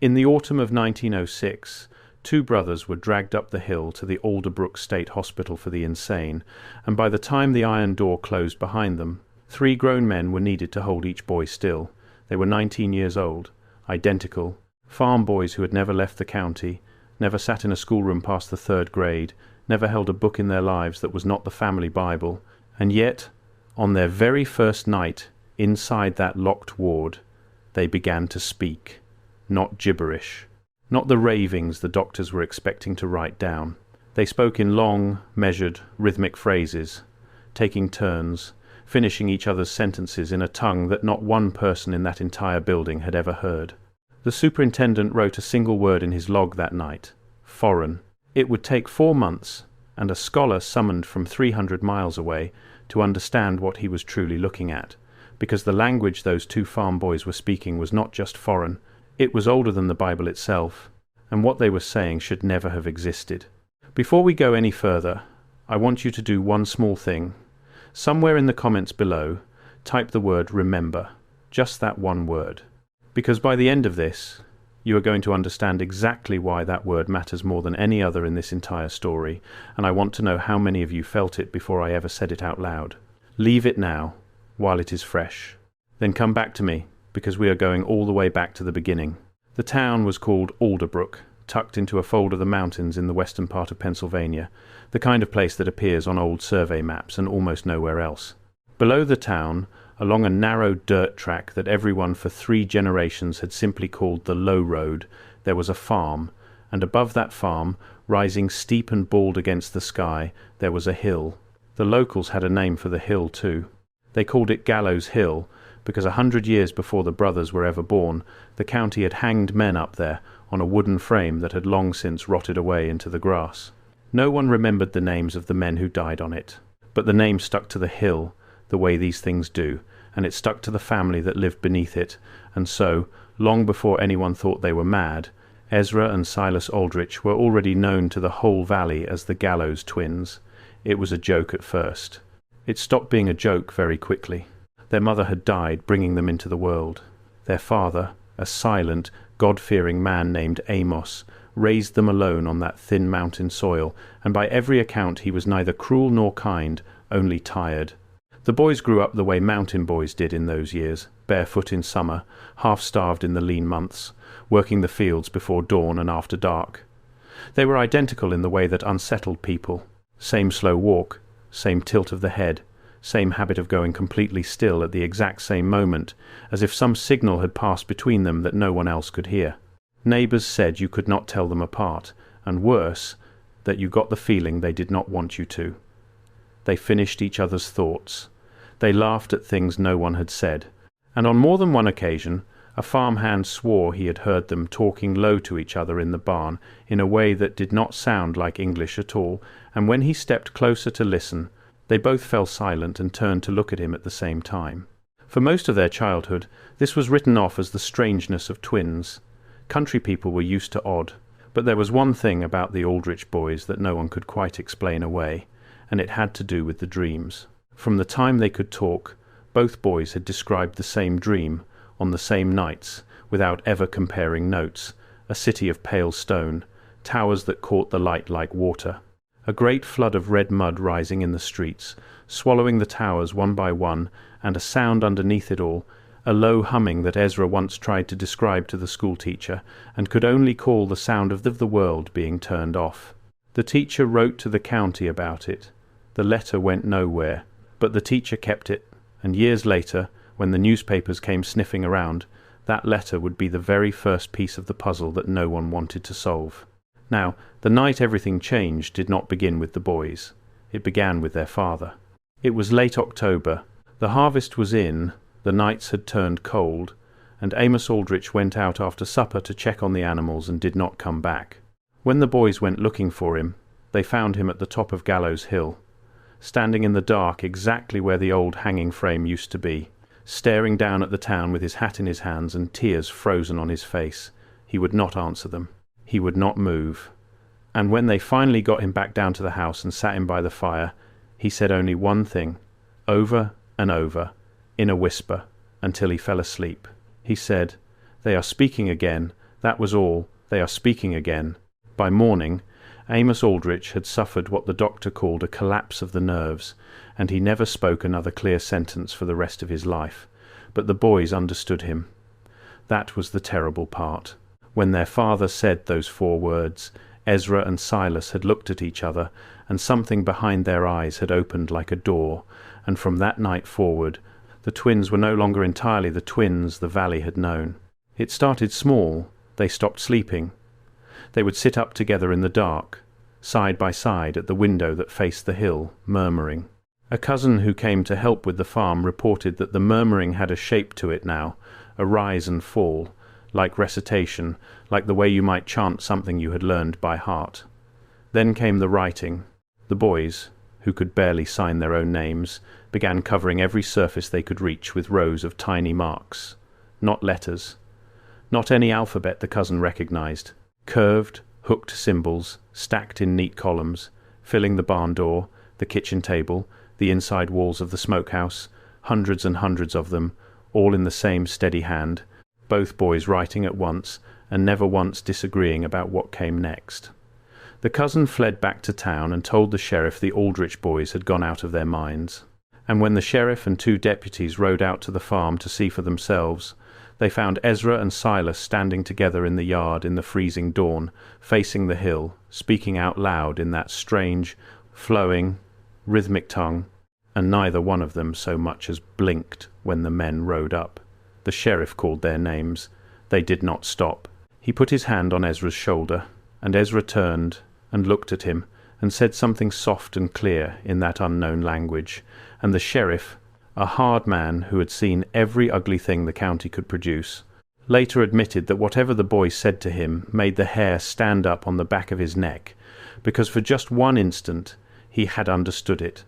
In the autumn of 1906, two brothers were dragged up the hill to the Alderbrook State Hospital for the Insane, and by the time the iron door closed behind them, 3 grown men were needed to hold each boy still. They were 19 years old, identical, farm boys who had never left the county, never sat in a schoolroom past the 3rd grade, never held a book in their lives that was not the family Bible, and yet, on their very first night inside that locked ward, they began to speak. Not gibberish, not the ravings the doctors were expecting to write down. They spoke in long, measured, rhythmic phrases, taking turns, finishing each other's sentences in a tongue that not one person in that entire building had ever heard. The superintendent wrote a single word in his log that night: foreign. It would take 4 months, and a scholar summoned from 300 miles away, to understand what he was truly looking at, because the language those 2 farm boys were speaking was not just foreign, it was older than the Bible itself, and what they were saying should never have existed. Before we go any further, I want you to do one small thing. Somewhere in the comments below, type the word remember, just that one word. Because by the end of this, you are going to understand exactly why that word matters more than any other in this entire story, and I want to know how many of you felt it before I ever said it out loud. Leave it now, while it is fresh. Then come back to me, because we are going all the way back to the beginning. The town was called Alderbrook, tucked into a fold of the mountains in the western part of Pennsylvania, the kind of place that appears on old survey maps and almost nowhere else. Below the town, along a narrow dirt track that everyone for 3 generations had simply called the Low Road, there was a farm, and above that farm, rising steep and bald against the sky, there was a hill. The locals had a name for the hill too. They called it Gallows Hill, because 100 years before the brothers were ever born, the county had hanged men up there on a wooden frame that had long since rotted away into the grass. No one remembered the names of the men who died on it, but the name stuck to the hill, the way these things do, and it stuck to the family that lived beneath it, and so, long before anyone thought they were mad, Ezra and Silas Aldrich were already known to the whole valley as the Gallows twins. It was a joke at first. It stopped being a joke very quickly. Their mother had died, bringing them into the world. Their father, a silent, God-fearing man named Amos, raised them alone on that thin mountain soil, and by every account he was neither cruel nor kind, only tired. The boys grew up the way mountain boys did in those years, barefoot in summer, half-starved in the lean months, working the fields before dawn and after dark. They were identical in the way that unsettled people, same slow walk, same tilt of the head, same habit of going completely still at the exact same moment, as if some signal had passed between them that no one else could hear. Neighbours said you could not tell them apart, and worse, that you got the feeling they did not want you to. They finished each other's thoughts. They laughed at things no one had said, and on more than one occasion a farmhand swore he had heard them talking low to each other in the barn in a way that did not sound like English at all, and when he stepped closer to listen, they both fell silent and turned to look at him at the same time. For most of their childhood, this was written off as the strangeness of twins. Country people were used to odd, but there was one thing about the Aldrich boys that no one could quite explain away, and it had to do with the dreams. From the time they could talk, both boys had described the same dream, on the same nights, without ever comparing notes: a city of pale stone, towers that caught the light like water, a great flood of red mud rising in the streets, swallowing the towers one by one, and a sound underneath it all, a low humming that Ezra once tried to describe to the schoolteacher, and could only call the sound of the world being turned off. The teacher wrote to the county about it. The letter went nowhere, but the teacher kept it, and years later, when the newspapers came sniffing around, that letter would be the very first piece of the puzzle that no one wanted to solve. Now, the night everything changed did not begin with the boys. It began with their father. It was late October. The harvest was in, the nights had turned cold, and Amos Aldrich went out after supper to check on the animals and did not come back. When the boys went looking for him, they found him at the top of Gallows Hill, standing in the dark exactly where the old hanging frame used to be, staring down at the town with his hat in his hands and tears frozen on his face. He would not answer them. He would not move. And when they finally got him back down to the house and sat him by the fire, he said only one thing, over and over, in a whisper, until he fell asleep. He said, "They are speaking again. That was all. They are speaking again. By morning, Amos Aldrich had suffered what the doctor called a collapse of the nerves, and he never spoke another clear sentence for the rest of his life. But the boys understood him. That was the terrible part. When their father said those 4 words, Ezra and Silas had looked at each other, and something behind their eyes had opened like a door, and from that night forward, the twins were no longer entirely the twins the valley had known. It started small. They stopped sleeping. They would sit up together in the dark, side by side at the window that faced the hill, murmuring. A cousin who came to help with the farm reported that the murmuring had a shape to it now, a rise and fall, like recitation, like the way you might chant something you had learned by heart. Then came the writing. The boys, who could barely sign their own names, began covering every surface they could reach with rows of tiny marks. Not letters. Not any alphabet the cousin recognized. Curved, hooked symbols, stacked in neat columns, filling the barn door, the kitchen table, the inside walls of the smokehouse, hundreds and hundreds of them, all in the same steady hand, both boys writing at once, and never once disagreeing about what came next. The cousin fled back to town and told the sheriff the Aldrich boys had gone out of their minds. And when the sheriff and 2 deputies rode out to the farm to see for themselves, they found Ezra and Silas standing together in the yard in the freezing dawn, facing the hill, speaking out loud in that strange, flowing, rhythmic tongue, and neither one of them so much as blinked when the men rode up. The sheriff called their names. They did not stop. He put his hand on Ezra's shoulder, and Ezra turned and looked at him and said something soft and clear in that unknown language, and the sheriff, a hard man who had seen every ugly thing the county could produce, later admitted that whatever the boy said to him made the hair stand up on the back of his neck, because for just one instant he had understood it,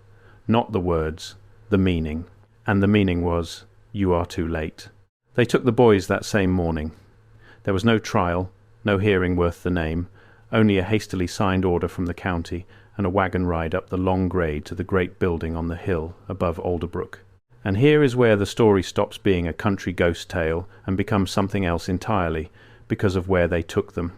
not the words, the meaning, and the meaning was, "You are too late." They took the boys that same morning. There was no trial, no hearing worth the name, only a hastily signed order from the county and a wagon ride up the long grade to the great building on the hill above Alderbrook. And here is where the story stops being a country ghost tale and becomes something else entirely, because of where they took them.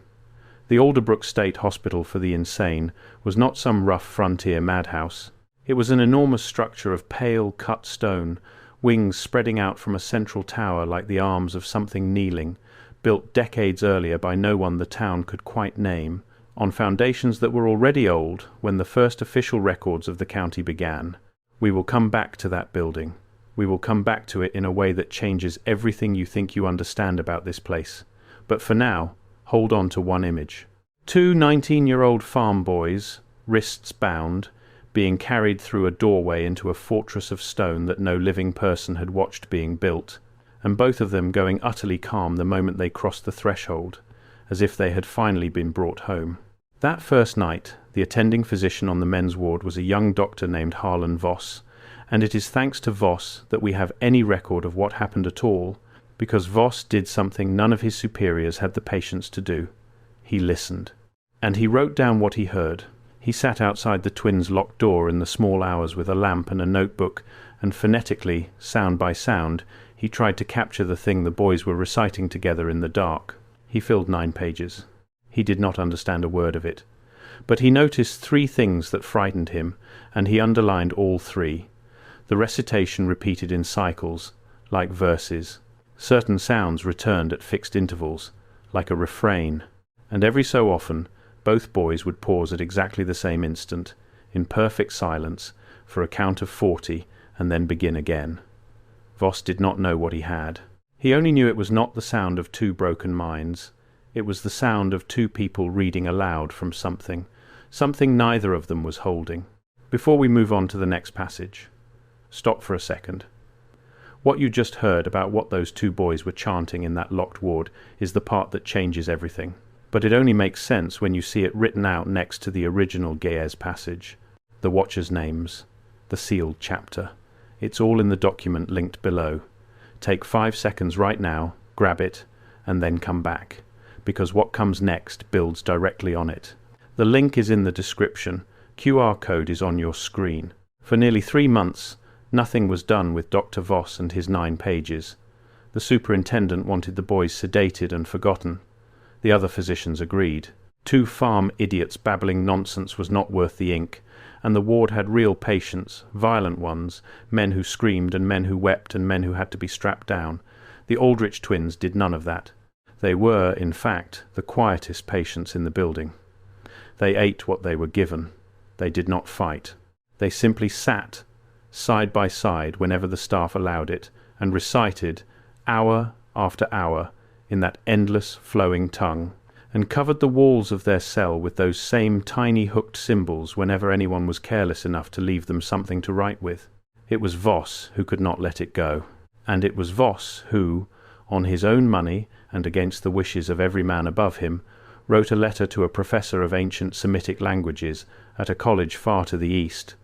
The Alderbrook State Hospital for the Insane was not some rough frontier madhouse. It was an enormous structure of pale cut stone, wings spreading out from a central tower like the arms of something kneeling, built decades earlier by no one the town could quite name, on foundations that were already old when the first official records of the county began. We will come back to that building. We will come back to it in a way that changes everything you think you understand about this place. But for now, hold on to one image. 2 19-year-old farm boys, wrists bound, being carried through a doorway into a fortress of stone that no living person had watched being built, and both of them going utterly calm the moment they crossed the threshold, as if they had finally been brought home. That first night, the attending physician on the men's ward was a young doctor named Harlan Voss, and it is thanks to Voss that we have any record of what happened at all, because Voss did something none of his superiors had the patience to do. He listened. And he wrote down what he heard. He sat outside the twins' locked door in the small hours with a lamp and a notebook, and phonetically, sound by sound, he tried to capture the thing the boys were reciting together in the dark. He filled 9 pages. He did not understand a word of it. But he noticed 3 things that frightened him, and he underlined all 3. The recitation repeated in cycles, like verses. Certain sounds returned at fixed intervals, like a refrain. And every so often, both boys would pause at exactly the same instant, in perfect silence, for a count of 40, and then begin again. Voss did not know what he had. He only knew it was not the sound of 2 broken minds. It was the sound of 2 people reading aloud from something neither of them was holding. Before we move on to the next passage, stop for a second. What you just heard about what those 2 boys were chanting in that locked ward is the part that changes everything. But it only makes sense when you see it written out next to the original Ge'ez passage, the watchers' names, the sealed chapter. It's all in the document linked below. Take 5 seconds right now, grab it, and then come back, because what comes next builds directly on it. The link is in the description. QR code is on your screen. For nearly 3 months, nothing was done with Dr. Voss and his 9 pages. The superintendent wanted the boys sedated and forgotten. The other physicians agreed. 2 farm idiots babbling nonsense was not worth the ink, and the ward had real patients, violent ones, men who screamed and men who wept and men who had to be strapped down. The Aldrich twins did none of that. They were, in fact, the quietest patients in the building. They ate what they were given. They did not fight. They simply sat, side by side whenever the staff allowed it, and recited, hour after hour, in that endless flowing tongue, and covered the walls of their cell with those same tiny hooked symbols whenever anyone was careless enough to leave them something to write with. It was Voss who could not let it go, and it was Voss who, on his own money and against the wishes of every man above him, wrote a letter to a professor of ancient Semitic languages at a college far to the east,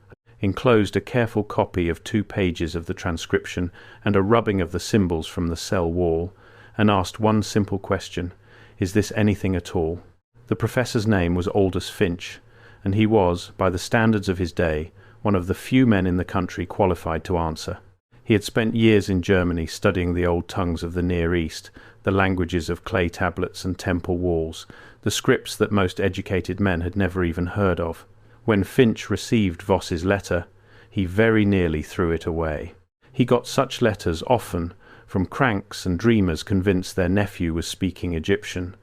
enclosed a careful copy of 2 pages of the transcription and a rubbing of the symbols from the cell wall, and asked one simple question: is this anything at all? The professor's name was Aldous Finch, and he was, by the standards of his day, one of the few men in the country qualified to answer. He had spent years in Germany studying the old tongues of the Near East, the languages of clay tablets and temple walls, the scripts that most educated men had never even heard of. When Finch received Voss's letter, he very nearly threw it away. He got such letters often from cranks and dreamers convinced their nephew was speaking Egyptian.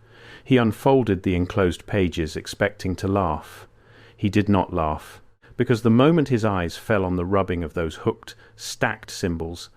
He unfolded the enclosed pages expecting to laugh. He did not laugh, because the moment his eyes fell on the rubbing of those hooked, stacked symbols,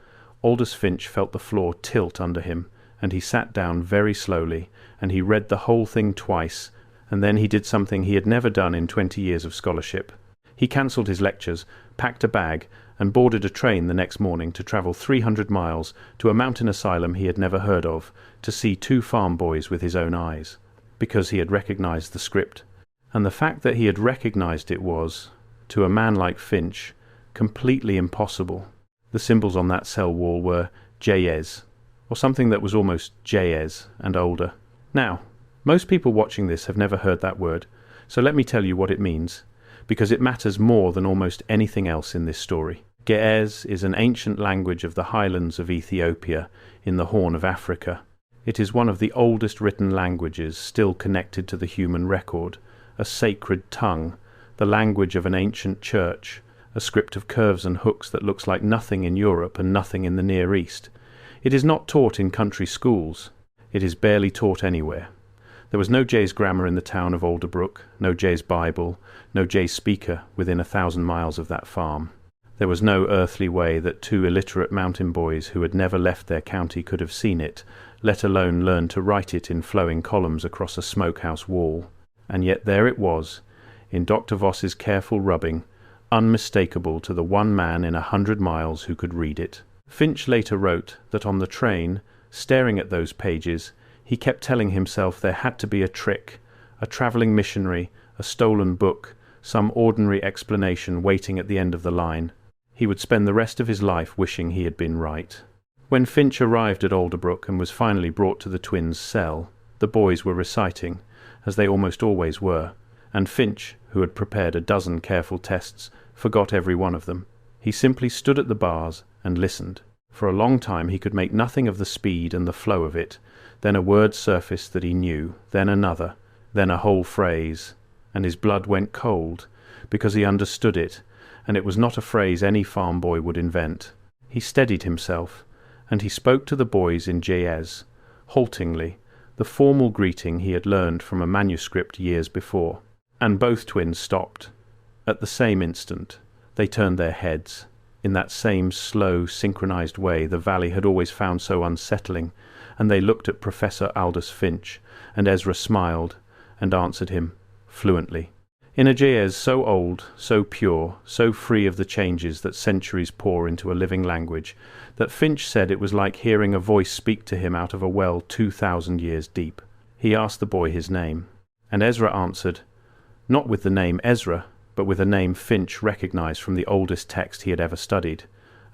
Aldous Finch felt the floor tilt under him, and he sat down very slowly, and he read the whole thing twice, and then he did something he had never done in 20 years of scholarship. He cancelled his lectures, packed a bag, and boarded a train the next morning to travel 300 miles to a mountain asylum he had never heard of, to see 2 farm boys with his own eyes, because he had recognized the script. And the fact that he had recognized it was, to a man like Finch, completely impossible. The symbols on that cell wall were Jayez, or something that was almost Jayez and older. Now, most people watching this have never heard that word, so let me tell you what it means, because it matters more than almost anything else in this story. Ge'ez is an ancient language of the highlands of Ethiopia in the Horn of Africa. It is one of the oldest written languages still connected to the human record, a sacred tongue, the language of an ancient church, a script of curves and hooks that looks like nothing in Europe and nothing in the Near East. It is not taught in country schools. It is barely taught anywhere. There was no Jay's grammar in the town of Alderbrook, no Jay's Bible, no Jay's speaker within 1,000 miles of that farm. There was no earthly way that 2 illiterate mountain boys who had never left their county could have seen it, let alone learn to write it in flowing columns across a smokehouse wall. And yet there it was, in Dr. Voss's careful rubbing, unmistakable to the one man in 100 miles who could read it. Finch later wrote that on the train, staring at those pages, he kept telling himself there had to be a trick, a travelling missionary, a stolen book, some ordinary explanation waiting at the end of the line. He would spend the rest of his life wishing he had been right. When Finch arrived at Alderbrook and was finally brought to the twins' cell, the boys were reciting, as they almost always were, and Finch, who had prepared a dozen careful tests, forgot every one of them. He simply stood at the bars and listened. For a long time he could make nothing of the speed and the flow of it. Then a word surfaced that he knew, then another, then a whole phrase, and his blood went cold, because he understood it, and it was not a phrase any farm boy would invent. He steadied himself, and he spoke to the boys in Jayez, haltingly, the formal greeting he had learned from a manuscript years before. And both twins stopped. At the same instant, they turned their heads, in that same slow, synchronized way the valley had always found so unsettling, and they looked at Professor Aldous Finch, and Ezra smiled, and answered him fluently. In a Jayez so old, so pure, so free of the changes that centuries pour into a living language, that Finch said it was like hearing a voice speak to him out of a well 2,000 years deep. He asked the boy his name, and Ezra answered, not with the name Ezra, but with a name Finch recognized from the oldest text he had ever studied,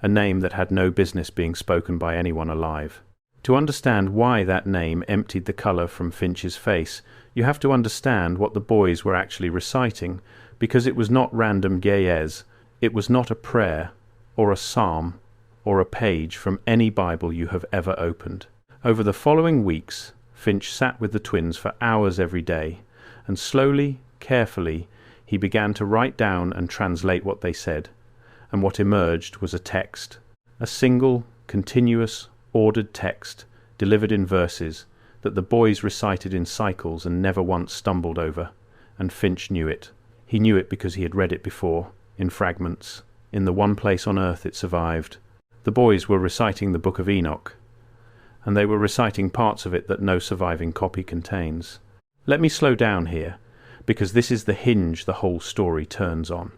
a name that had no business being spoken by anyone alive. To understand why that name emptied the colour from Finch's face, you have to understand what the boys were actually reciting, because it was not random Ge'ez, it was not a prayer, or a psalm, or a page from any Bible you have ever opened. Over the following weeks, Finch sat with the twins for hours every day, and slowly, carefully, he began to write down and translate what they said, and what emerged was a text, a single, continuous, ordered text, delivered in verses, that the boys recited in cycles and never once stumbled over, and Finch knew it. He knew it because he had read it before, in fragments, in the one place on earth it survived. The boys were reciting the Book of Enoch, and they were reciting parts of it that no surviving copy contains. Let me slow down here, because this is the hinge the whole story turns on.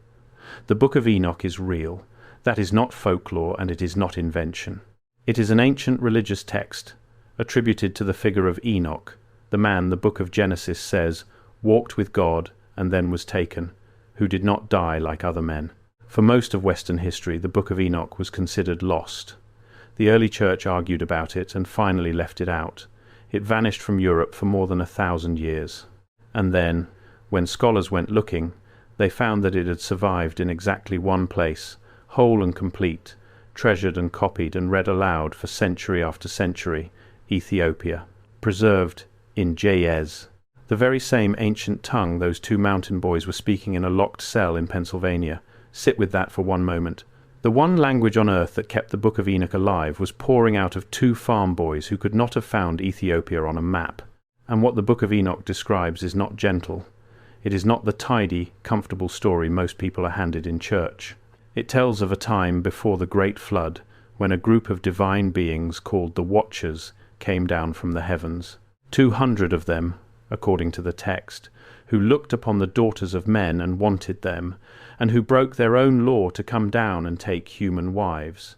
The Book of Enoch is real. That is not folklore, and it is not invention. It is an ancient religious text, attributed to the figure of Enoch, the man the book of Genesis says walked with God and then was taken, who did not die like other men. For most of Western history, the Book of Enoch was considered lost. The early church argued about it and finally left it out. It vanished from Europe for more than 1,000 years. And then, when scholars went looking, they found that it had survived in exactly one place, whole and complete, treasured and copied and read aloud for century after century, Ethiopia, preserved in Ge'ez, the very same ancient tongue those two mountain boys were speaking in a locked cell in Pennsylvania. Sit with that for one moment. The one language on earth that kept the Book of Enoch alive was pouring out of two farm boys who could not have found Ethiopia on a map. And what the Book of Enoch describes is not gentle. It is not the tidy, comfortable story most people are handed in church. It tells of a time before the Great Flood, when a group of divine beings called the Watchers came down from the heavens. 200 of them, according to the text, who looked upon the daughters of men and wanted them, and who broke their own law to come down and take human wives.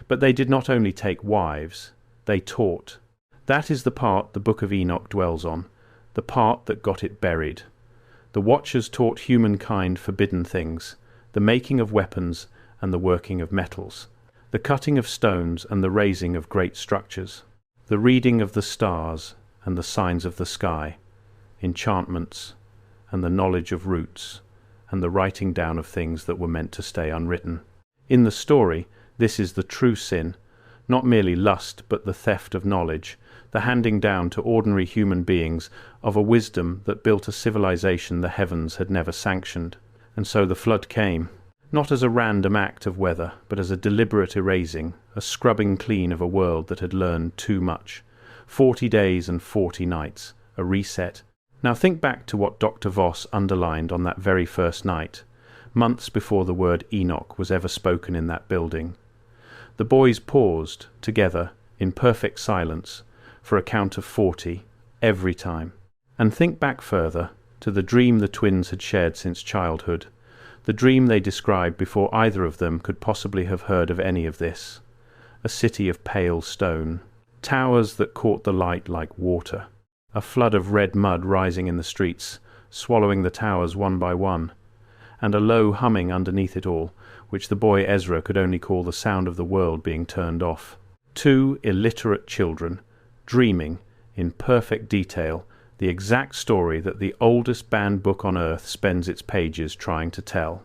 But they did not only take wives, they taught. That is the part the Book of Enoch dwells on, the part that got it buried. The Watchers taught humankind forbidden things, the making of weapons and the working of metals, the cutting of stones and the raising of great structures, the reading of the stars and the signs of the sky, enchantments and the knowledge of roots, and the writing down of things that were meant to stay unwritten. In the story, this is the true sin, not merely lust but the theft of knowledge, the handing down to ordinary human beings of a wisdom that built a civilization the heavens had never sanctioned. And so the flood came, not as a random act of weather, but as a deliberate erasing, a scrubbing clean of a world that had learned too much. 40 days and 40 nights, a reset. Now think back to what Dr. Voss underlined on that very first night, months before the word Enoch was ever spoken in that building. The boys paused, together, in perfect silence, for a count of 40, every time. And think back further, to the dream the twins had shared since childhood, the dream they described before either of them could possibly have heard of any of this. A city of pale stone, towers that caught the light like water, a flood of red mud rising in the streets, swallowing the towers one by one, and a low humming underneath it all, which the boy Ezra could only call the sound of the world being turned off. Two illiterate children, dreaming, in perfect detail, the exact story that the oldest banned book on earth spends its pages trying to tell.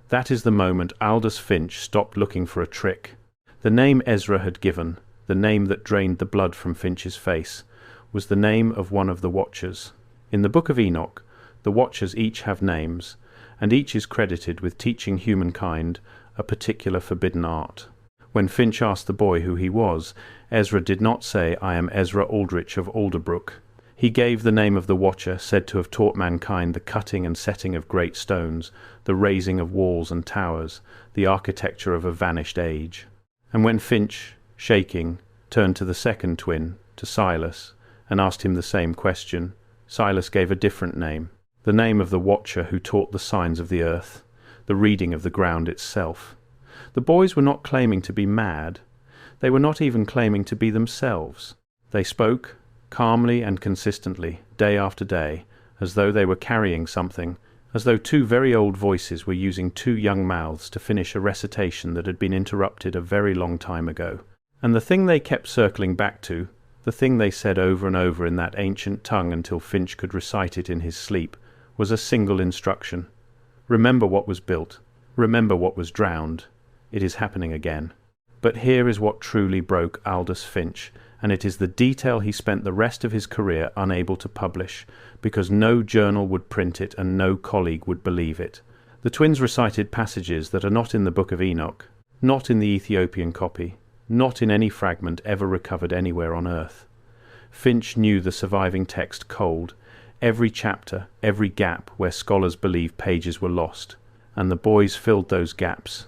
That is the moment Aldous Finch stopped looking for a trick. The name Ezra had given, the name that drained the blood from Finch's face, was the name of one of the Watchers. In the Book of Enoch, the Watchers each have names, and each is credited with teaching humankind a particular forbidden art. When Finch asked the boy who he was, Ezra did not say, "I am Ezra Aldrich of Alderbrook." He gave the name of the Watcher said to have taught mankind the cutting and setting of great stones, the raising of walls and towers, the architecture of a vanished age. And when Finch, shaking, turned to the second twin, to Silas, and asked him the same question, Silas gave a different name, the name of the Watcher who taught the signs of the earth, the reading of the ground itself. The boys were not claiming to be mad. They were not even claiming to be themselves. They spoke, calmly and consistently, day after day, as though they were carrying something, as though two very old voices were using two young mouths to finish a recitation that had been interrupted a very long time ago. And the thing they kept circling back to, the thing they said over and over in that ancient tongue until Finch could recite it in his sleep, was a single instruction. Remember what was built. Remember what was drowned. It is happening again. But here is what truly broke Aldous Finch and it is the detail he spent the rest of his career unable to publish, because no journal would print it and no colleague would believe it. The twins recited passages that are not in the Book of Enoch, not in the Ethiopian copy, not in any fragment ever recovered anywhere on earth. Finch knew the surviving text cold, every chapter, every gap where scholars believe pages were lost, and the boys filled those gaps,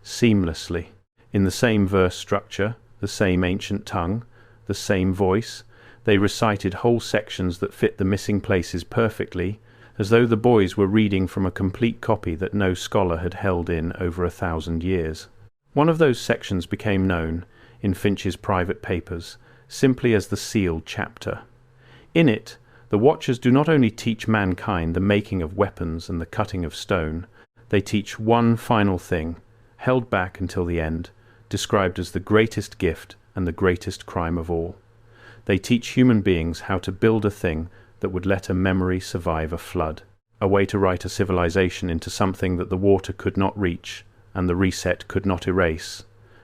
seamlessly, in the same verse structure, the same ancient tongue, the same voice. They recited whole sections that fit the missing places perfectly, as though the boys were reading from a complete copy that no scholar had held in over 1,000 years. One of those sections became known, in Finch's private papers, simply as the sealed chapter. In it, the Watchers do not only teach mankind the making of weapons and the cutting of stone, they teach one final thing, held back until the end, described as the greatest gift and the greatest crime of all. They teach human beings how to build a thing that would let a memory survive a flood, a way to write a civilization into something that the water could not reach and the reset could not erase.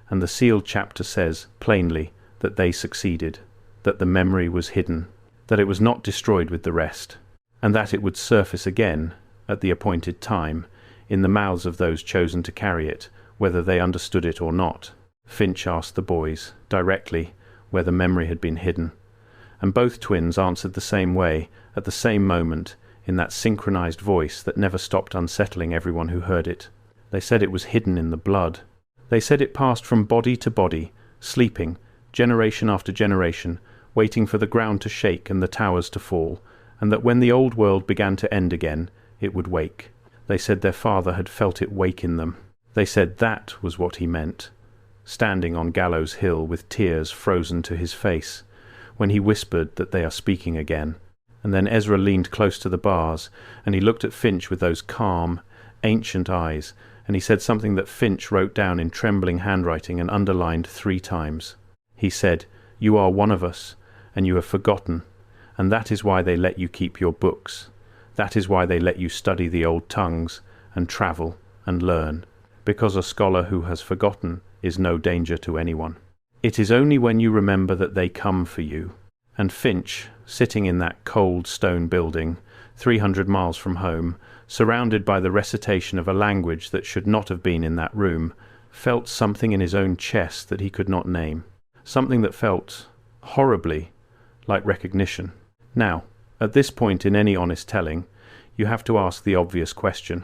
And the sealed chapter says, plainly, that they succeeded, that the memory was hidden, that it was not destroyed with the rest, and that it would surface again, at the appointed time, in the mouths of those chosen to carry it, whether they understood it or not. Finch asked the boys, directly, where the memory had been hidden, and both twins answered the same way, at the same moment, in that synchronized voice that never stopped unsettling everyone who heard it. They said it was hidden in the blood. They said it passed from body to body, sleeping, generation after generation, waiting for the ground to shake and the towers to fall, and that when the old world began to end again, it would wake. They said their father had felt it wake in them. They said that was what he meant, standing on Gallows Hill with tears frozen to his face, when he whispered that they are speaking again. And then Ezra leaned close to the bars, and he looked at Finch with those calm, ancient eyes, and he said something that Finch wrote down in trembling handwriting and underlined 3 times. He said, "You are one of us, and you have forgotten, and that is why they let you keep your books. That is why they let you study the old tongues, and travel, and learn, because a scholar who has forgotten is no danger to anyone. It is only when you remember that they come for you." And Finch, sitting in that cold stone building, 300 miles from home, surrounded by the recitation of a language that should not have been in that room, felt something in his own chest that he could not name, something that felt horribly like recognition. Now, at this point in any honest telling, you have to ask the obvious question.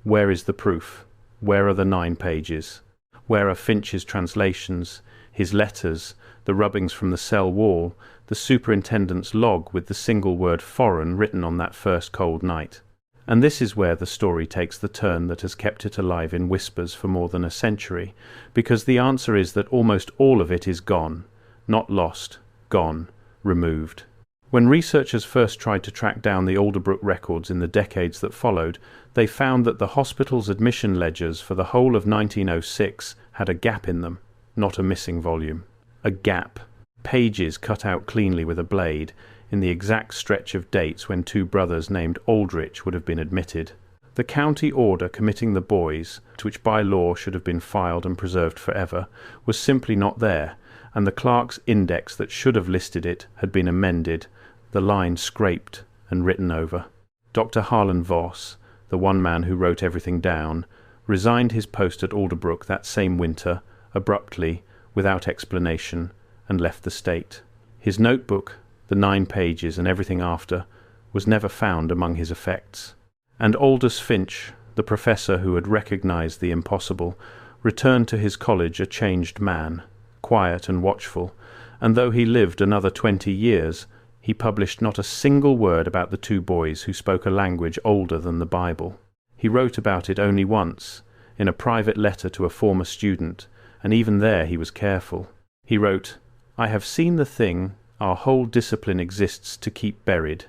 Where is the proof? Where are the 9 pages? Where are Finch's translations, his letters, the rubbings from the cell wall, the superintendent's log with the single word foreign written on that first cold night? And this is where the story takes the turn that has kept it alive in whispers for more than a century, because the answer is that almost all of it is gone, not lost, gone, removed. When researchers first tried to track down the Alderbrook records in the decades that followed, they found that the hospital's admission ledgers for the whole of 1906 had a gap in them, not a missing volume. A gap. Pages cut out cleanly with a blade, in the exact stretch of dates when 2 brothers named Aldrich would have been admitted. The county order committing the boys, which by law should have been filed and preserved forever, was simply not there, and the clerk's index that should have listed it had been amended, the line scraped and written over. Dr. Harlan Voss, the one man who wrote everything down, resigned his post at Alderbrook that same winter, abruptly, without explanation, and left the state. His notebook, the 9 pages and everything after, was never found among his effects. And Aldous Finch, the professor who had recognized the impossible, returned to his college a changed man, quiet and watchful, and though he lived another 20 years, he published not a single word about the 2 boys who spoke a language older than the Bible. He wrote about it only once, in a private letter to a former student, and even there he was careful. He wrote, "I have seen the thing our whole discipline exists to keep buried,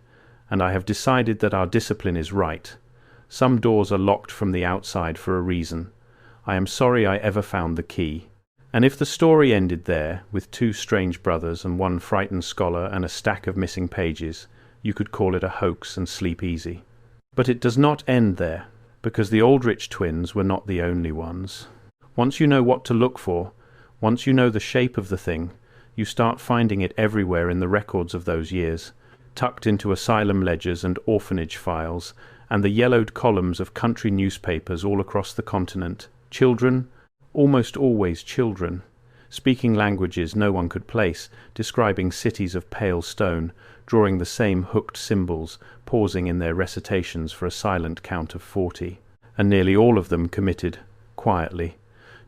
and I have decided that our discipline is right. Some doors are locked from the outside for a reason. I am sorry I ever found the key." And if the story ended there, with 2 strange brothers and 1 frightened scholar and a stack of missing pages, you could call it a hoax and sleep easy. But it does not end there, because the Aldrich twins were not the only ones. Once you know what to look for, once you know the shape of the thing, you start finding it everywhere in the records of those years, tucked into asylum ledgers and orphanage files, and the yellowed columns of country newspapers all across the continent. Children, almost always children, speaking languages no one could place, describing cities of pale stone, drawing the same hooked symbols, pausing in their recitations for a silent count of 40, and nearly all of them committed, quietly,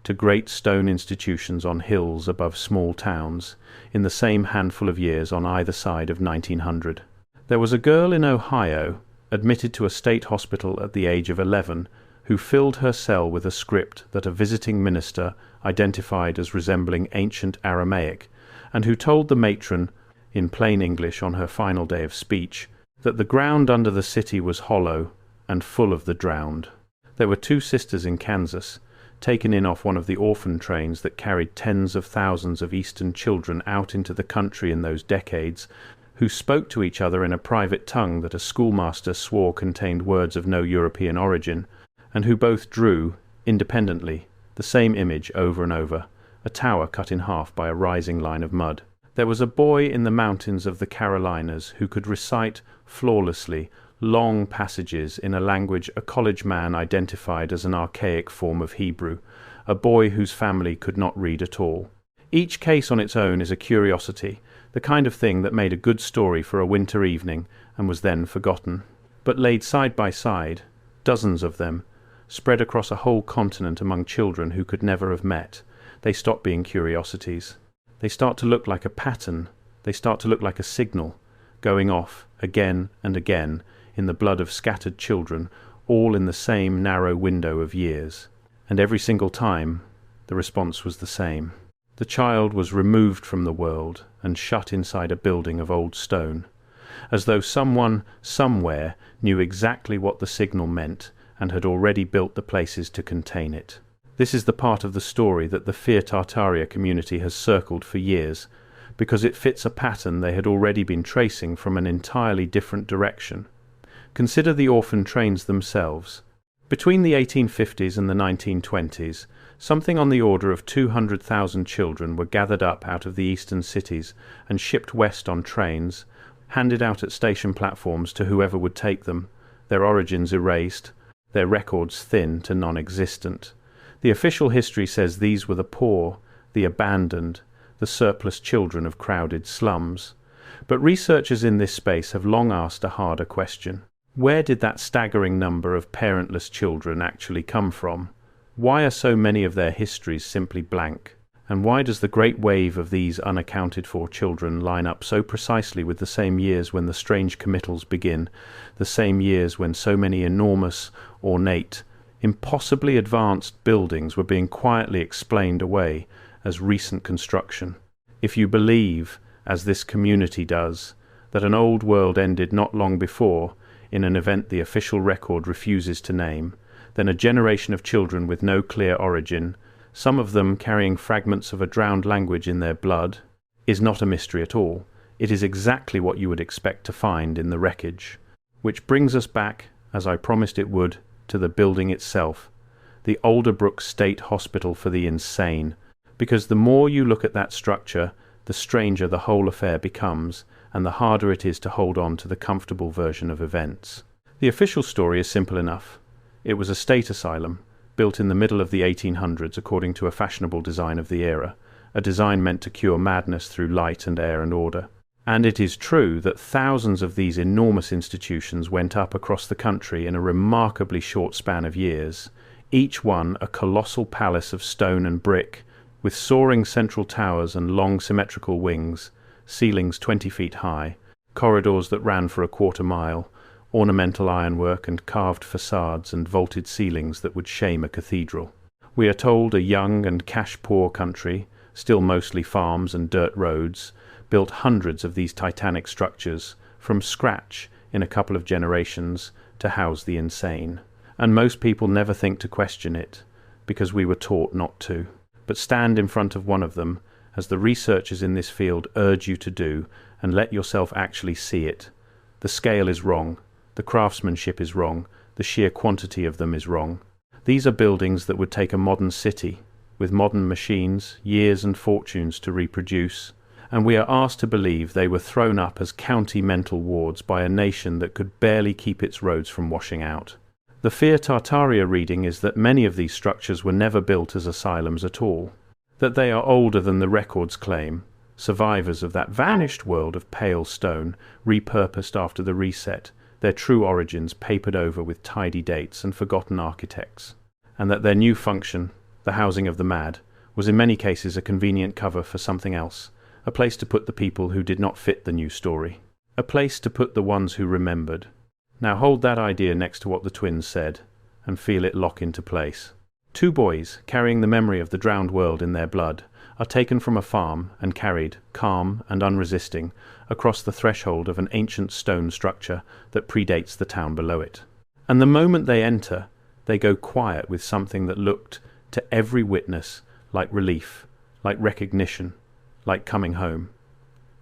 to great stone institutions on hills above small towns, in the same handful of years on either side of 1900. There was a girl in Ohio, admitted to a state hospital at the age of 11, who filled her cell with a script that a visiting minister identified as resembling ancient Aramaic, and who told the matron, in plain English on her final day of speech, that the ground under the city was hollow and full of the drowned. There were 2 sisters in Kansas, taken in off one of the orphan trains that carried tens of thousands of Eastern children out into the country in those decades, who spoke to each other in a private tongue that a schoolmaster swore contained words of no European origin, and who both drew, independently, the same image over and over, a tower cut in half by a rising line of mud. There was a boy in the mountains of the Carolinas who could recite flawlessly long passages in a language a college man identified as an archaic form of Hebrew, a boy whose family could not read at all. Each case on its own is a curiosity, the kind of thing that made a good story for a winter evening and was then forgotten. But laid side by side, dozens of them, spread across a whole continent among children who could never have met, they stop being curiosities. They start to look like a pattern, they start to look like a signal, going off again and again in the blood of scattered children, all in the same narrow window of years. And every single time, the response was the same. The child was removed from the world and shut inside a building of old stone, as though someone, somewhere, knew exactly what the signal meant and had already built the places to contain it. This is the part of the story that the Fear Tartaria community has circled for years, because it fits a pattern they had already been tracing from an entirely different direction. Consider the orphan trains themselves. Between the 1850s and the 1920s, something on the order of 200,000 children were gathered up out of the eastern cities and shipped west on trains, handed out at station platforms to whoever would take them, their origins erased, their records thin to non-existent. The official history says these were the poor, the abandoned, the surplus children of crowded slums. But researchers in this space have long asked a harder question. Where did that staggering number of parentless children actually come from? Why are so many of their histories simply blank? And why does the great wave of these unaccounted-for children line up so precisely with the same years when the strange committals begin, the same years when so many enormous, ornate, impossibly advanced buildings were being quietly explained away as recent construction? If you believe, as this community does, that an old world ended not long before, in an event the official record refuses to name, then a generation of children with no clear origin, some of them carrying fragments of a drowned language in their blood, is not a mystery at all. It is exactly what you would expect to find in the wreckage. Which brings us back, as I promised it would, to the building itself, the Alderbrook State Hospital for the Insane, because the more you look at that structure, the stranger the whole affair becomes, and the harder it is to hold on to the comfortable version of events. The official story is simple enough. It was a state asylum, built in the middle of the 1800s according to a fashionable design of the era, a design meant to cure madness through light and air and order. And it is true that thousands of these enormous institutions went up across the country in a remarkably short span of years, each one a colossal palace of stone and brick, with soaring central towers and long symmetrical wings, ceilings 20 feet high, corridors that ran for a quarter mile, ornamental ironwork and carved facades and vaulted ceilings that would shame a cathedral. We are told a young and cash-poor country, still mostly farms and dirt roads, built hundreds of these titanic structures, from scratch in a couple of generations, to house the insane. And most people never think to question it, because we were taught not to. But stand in front of one of them, as the researchers in this field urge you to do, and let yourself actually see it. The scale is wrong, the craftsmanship is wrong, the sheer quantity of them is wrong. These are buildings that would take a modern city, with modern machines, years and fortunes to reproduce, and we are asked to believe they were thrown up as county mental wards by a nation that could barely keep its roads from washing out. The Fear Tartaria reading is that many of these structures were never built as asylums at all, that they are older than the records claim, survivors of that vanished world of pale stone, repurposed after the reset, their true origins papered over with tidy dates and forgotten architects, and that their new function, the housing of the mad, was in many cases a convenient cover for something else, a place to put the people who did not fit the new story, a place to put the ones who remembered. Now hold that idea next to what the twins said, and feel it lock into place. Two boys, carrying the memory of the drowned world in their blood, are taken from a farm and carried, calm and unresisting, across the threshold of an ancient stone structure that predates the town below it. And the moment they enter, they go quiet with something that looked, to every witness, like relief, like recognition, like coming home.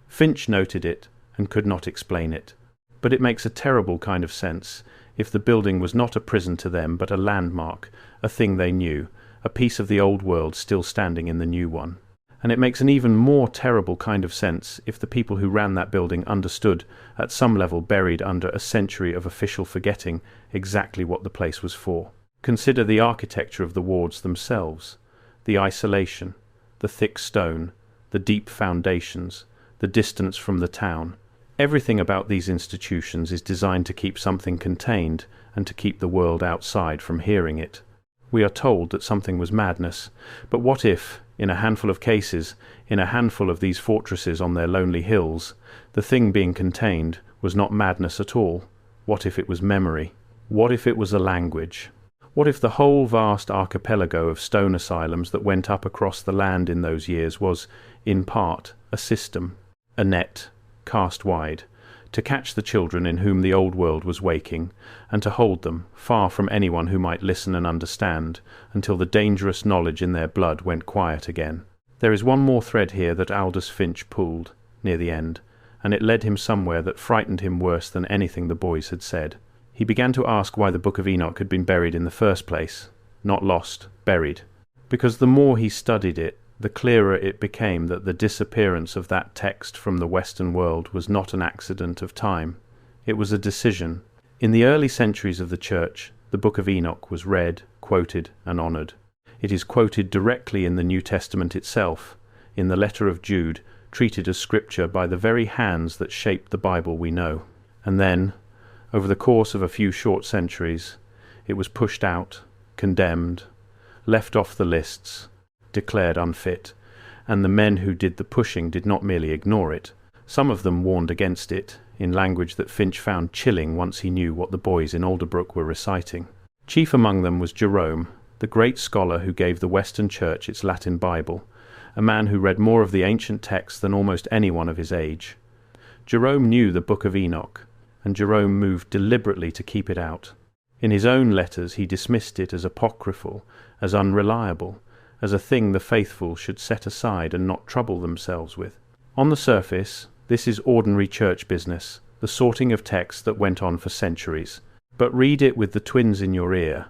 Finch noted it and could not explain it, but it makes a terrible kind of sense if the building was not a prison to them but a landmark, a thing they knew, a piece of the old world still standing in the new one. And it makes an even more terrible kind of sense if the people who ran that building understood, at some level buried under a century of official forgetting, exactly what the place was for. Consider the architecture of the wards themselves, the isolation, the thick stone, the deep foundations, the distance from the town. Everything about these institutions is designed to keep something contained and to keep the world outside from hearing it. We are told that something was madness, but what if, in a handful of cases, in a handful of these fortresses on their lonely hills, the thing being contained was not madness at all? What if it was memory? What if it was a language? What if the whole vast archipelago of stone asylums that went up across the land in those years was, in part, a system, a net, cast wide, to catch the children in whom the old world was waking, and to hold them, far from anyone who might listen and understand, until the dangerous knowledge in their blood went quiet again? There is one more thread here that Aldous Finch pulled, near the end, and it led him somewhere that frightened him worse than anything the boys had said. He began to ask why the Book of Enoch had been buried in the first place. Not lost, buried. Because the more he studied it, the clearer it became that the disappearance of that text from the Western world was not an accident of time. It was a decision. In the early centuries of the Church, the Book of Enoch was read, quoted, and honoured. It is quoted directly in the New Testament itself, in the letter of Jude, treated as scripture by the very hands that shaped the Bible we know. And then, over the course of a few short centuries, it was pushed out, condemned, left off the lists, declared unfit, and the men who did the pushing did not merely ignore it. Some of them warned against it, in language that Finch found chilling once he knew what the boys in Alderbrook were reciting. Chief among them was Jerome, the great scholar who gave the Western Church its Latin Bible, a man who read more of the ancient texts than almost anyone of his age. Jerome knew the Book of Enoch, and Jerome moved deliberately to keep it out. In his own letters he dismissed it as apocryphal, as unreliable, as a thing the faithful should set aside and not trouble themselves with. On the surface, this is ordinary church business, the sorting of texts that went on for centuries. But read it with the twins in your ear,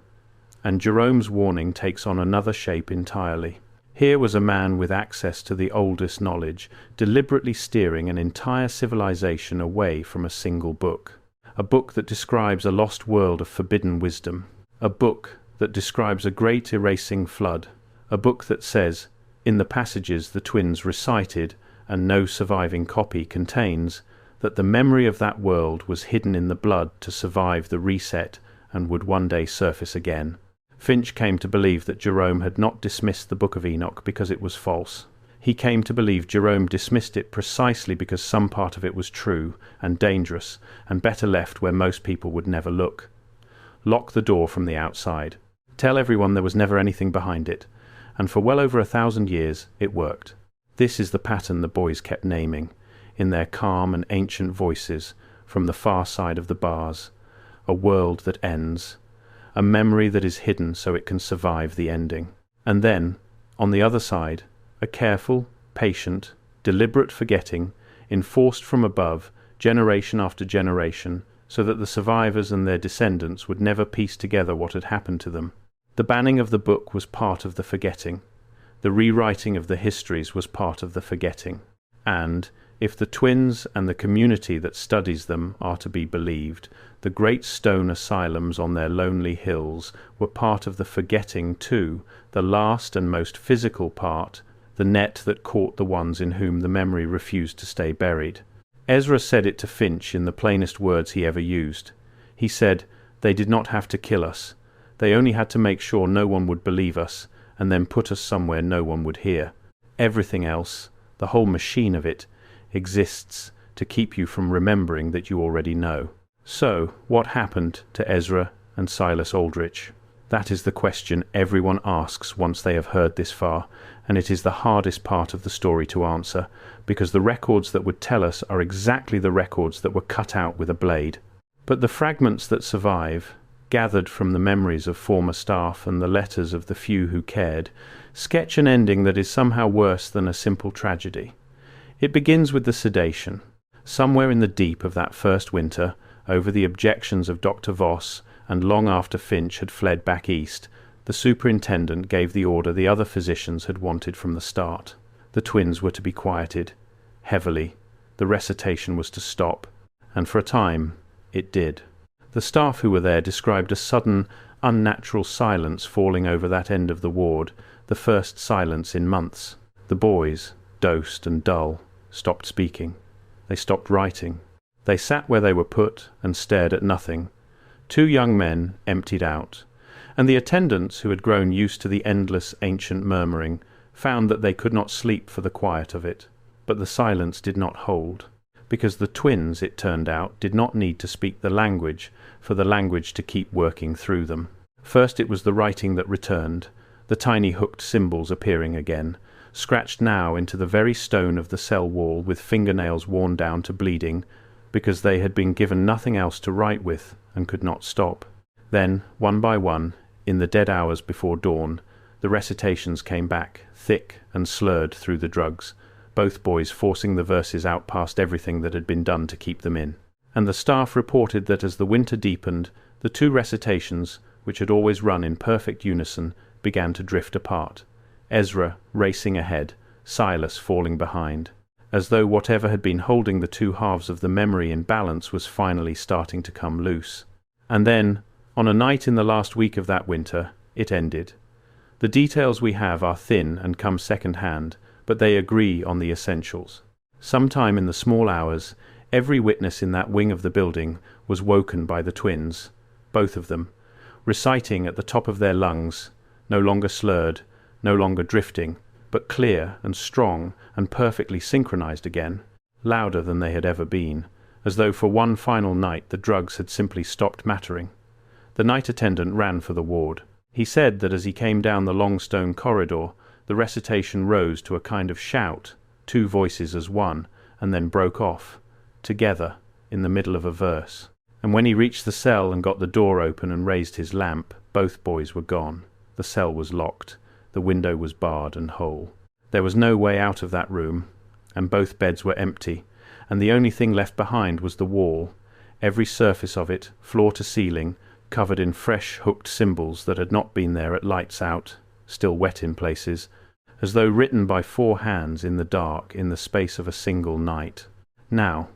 and Jerome's warning takes on another shape entirely. Here was a man with access to the oldest knowledge, deliberately steering an entire civilization away from a single book. A book that describes a lost world of forbidden wisdom. A book that describes a great erasing flood. A book that says, in the passages the twins recited and no surviving copy contains, that the memory of that world was hidden in the blood to survive the reset and would one day surface again. Finch came to believe that Jerome had not dismissed the Book of Enoch because it was false. He came to believe Jerome dismissed it precisely because some part of it was true and dangerous and better left where most people would never look. Lock the door from the outside. Tell everyone there was never anything behind it. And for well over 1,000 years it worked. This is the pattern the boys kept naming, in their calm and ancient voices, from the far side of the bars. A world that ends. A memory that is hidden so it can survive the ending. And then, on the other side, a careful, patient, deliberate forgetting, enforced from above, generation after generation, so that the survivors and their descendants would never piece together what had happened to them. The banning of the book was part of the forgetting. The rewriting of the histories was part of the forgetting. and, if the twins and the community that studies them are to be believed, the great stone asylums on their lonely hills were part of the forgetting too, the last and most physical part, the net that caught the ones in whom the memory refused to stay buried. Ezra said it to Finch in the plainest words he ever used. He said, "They did not have to kill us. They only had to make sure no one would believe us, and then put us somewhere no one would hear. Everything else, the whole machine of it, exists to keep you from remembering that you already know." So, what happened to Ezra and Silas Aldrich? That is the question everyone asks once they have heard this far, and it is the hardest part of the story to answer, because the records that would tell us are exactly the records that were cut out with a blade. But the fragments that survive, gathered from the memories of former staff and the letters of the few who cared, sketch an ending that is somehow worse than a simple tragedy. It begins with the sedation. Somewhere in the deep of that first winter, over the objections of Dr. Voss, and long after Finch had fled back east, the superintendent gave the order the other physicians had wanted from the start. The twins were to be quieted. Heavily. The recitation was to stop. And for a time, it did. The staff who were there described a sudden, unnatural silence falling over that end of the ward, the first silence in months. The boys, dosed and dull, stopped speaking. They stopped writing. They sat where they were put and stared at nothing. 2 young men emptied out, and the attendants, who had grown used to the endless ancient murmuring, found that they could not sleep for the quiet of it. But the silence did not hold, because the twins, it turned out, did not need to speak the language for the language to keep working through them. First it was the writing that returned, the tiny hooked symbols appearing again, scratched now into the very stone of the cell wall with fingernails worn down to bleeding, because they had been given nothing else to write with and could not stop. Then, one by one, in the dead hours before dawn, the recitations came back, thick and slurred through the drugs, both boys forcing the verses out past everything that had been done to keep them in. And the staff reported that as the winter deepened, the 2 recitations, which had always run in perfect unison, began to drift apart. Ezra racing ahead, Silas falling behind, as though whatever had been holding the 2 halves of the memory in balance was finally starting to come loose. And then, on a night in the last week of that winter, it ended. The details we have are thin and come second-hand, but they agree on the essentials. Sometime in the small hours, every witness in that wing of the building was woken by the twins, both of them, reciting at the top of their lungs, no longer slurred, no longer drifting, but clear and strong and perfectly synchronized again, louder than they had ever been, as though for one final night the drugs had simply stopped mattering. The night attendant ran for the ward. He said that as he came down the long stone corridor, the recitation rose to a kind of shout, 2 voices as one, and then broke off, together, in the middle of a verse. And when he reached the cell and got the door open and raised his lamp, both boys were gone. The cell was locked. The window was barred and whole. There was no way out of that room, and both beds were empty, and the only thing left behind was the wall, every surface of it, floor to ceiling, covered in fresh hooked symbols that had not been there at lights out, still wet in places, as though written by 4 hands in the dark in the space of a single night. Now,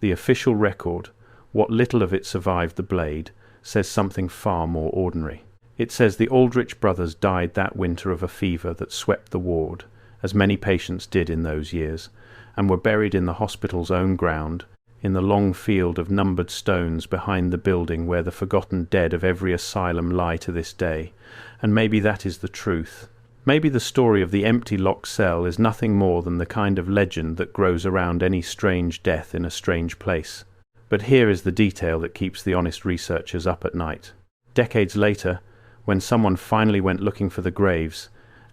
the official record, what little of it survived the blade, says something far more ordinary. It says the Aldrich brothers died that winter of a fever that swept the ward, as many patients did in those years, and were buried in the hospital's own ground, in the long field of numbered stones behind the building where the forgotten dead of every asylum lie to this day. And maybe that is the truth. Maybe the story of the empty locked cell is nothing more than the kind of legend that grows around any strange death in a strange place. But here is the detail that keeps the honest researchers up at night. Decades later, when someone finally went looking for the graves,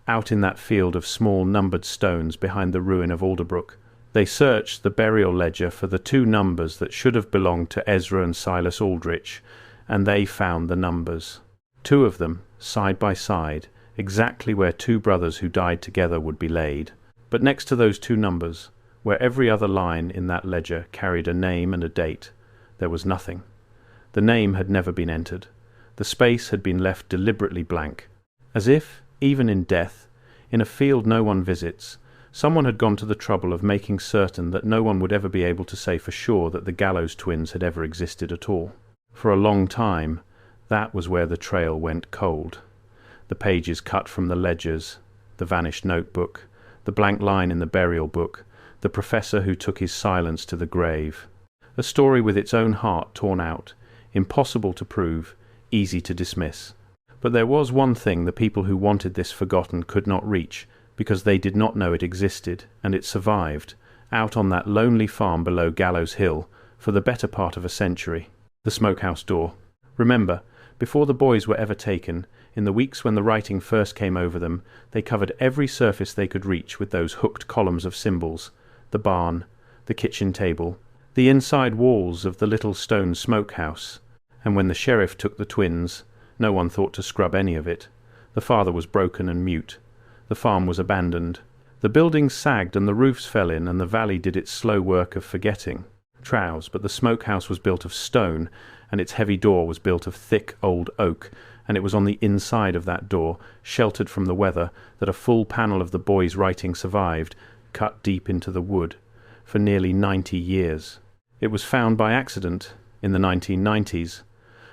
out in that field of small numbered stones behind the ruin of Alderbrook, they searched the burial ledger for the 2 numbers that should have belonged to Ezra and Silas Aldrich, and they found the numbers. 2 of them, side by side, exactly where 2 brothers who died together would be laid. But next to those 2 numbers, where every other line in that ledger carried a name and a date, there was nothing. The name had never been entered. The space had been left deliberately blank, as if, even in death, in a field no one visits, Someone had gone to the trouble of making certain that no one would ever be able to say for sure that the Gallows twins had ever existed at all. For a long time, that was where the trail went cold. The pages cut from the ledgers, the vanished notebook, the blank line in the burial book, the professor who took his silence to the grave. A story with its own heart torn out, impossible to prove, easy to dismiss. But there was one thing the people who wanted this forgotten could not reach, because they did not know it existed, and it survived, out on that lonely farm below Gallows Hill, for the better part of a century. The smokehouse door. Remember, before the boys were ever taken, in the weeks when the writing first came over them, they covered every surface they could reach with those hooked columns of symbols, the barn, the kitchen table, the inside walls of the little stone smokehouse. And when the sheriff took the twins, no one thought to scrub any of it. The father was broken and mute. The farm was abandoned. The buildings sagged and the roofs fell in, and the valley did its slow work of forgetting. Trows, but the smokehouse was built of stone, and its heavy door was built of thick old oak, and it was on the inside of that door, sheltered from the weather, that a full panel of the boy's writing survived, cut deep into the wood, for nearly 90 years. It was found by accident, in the 1990s,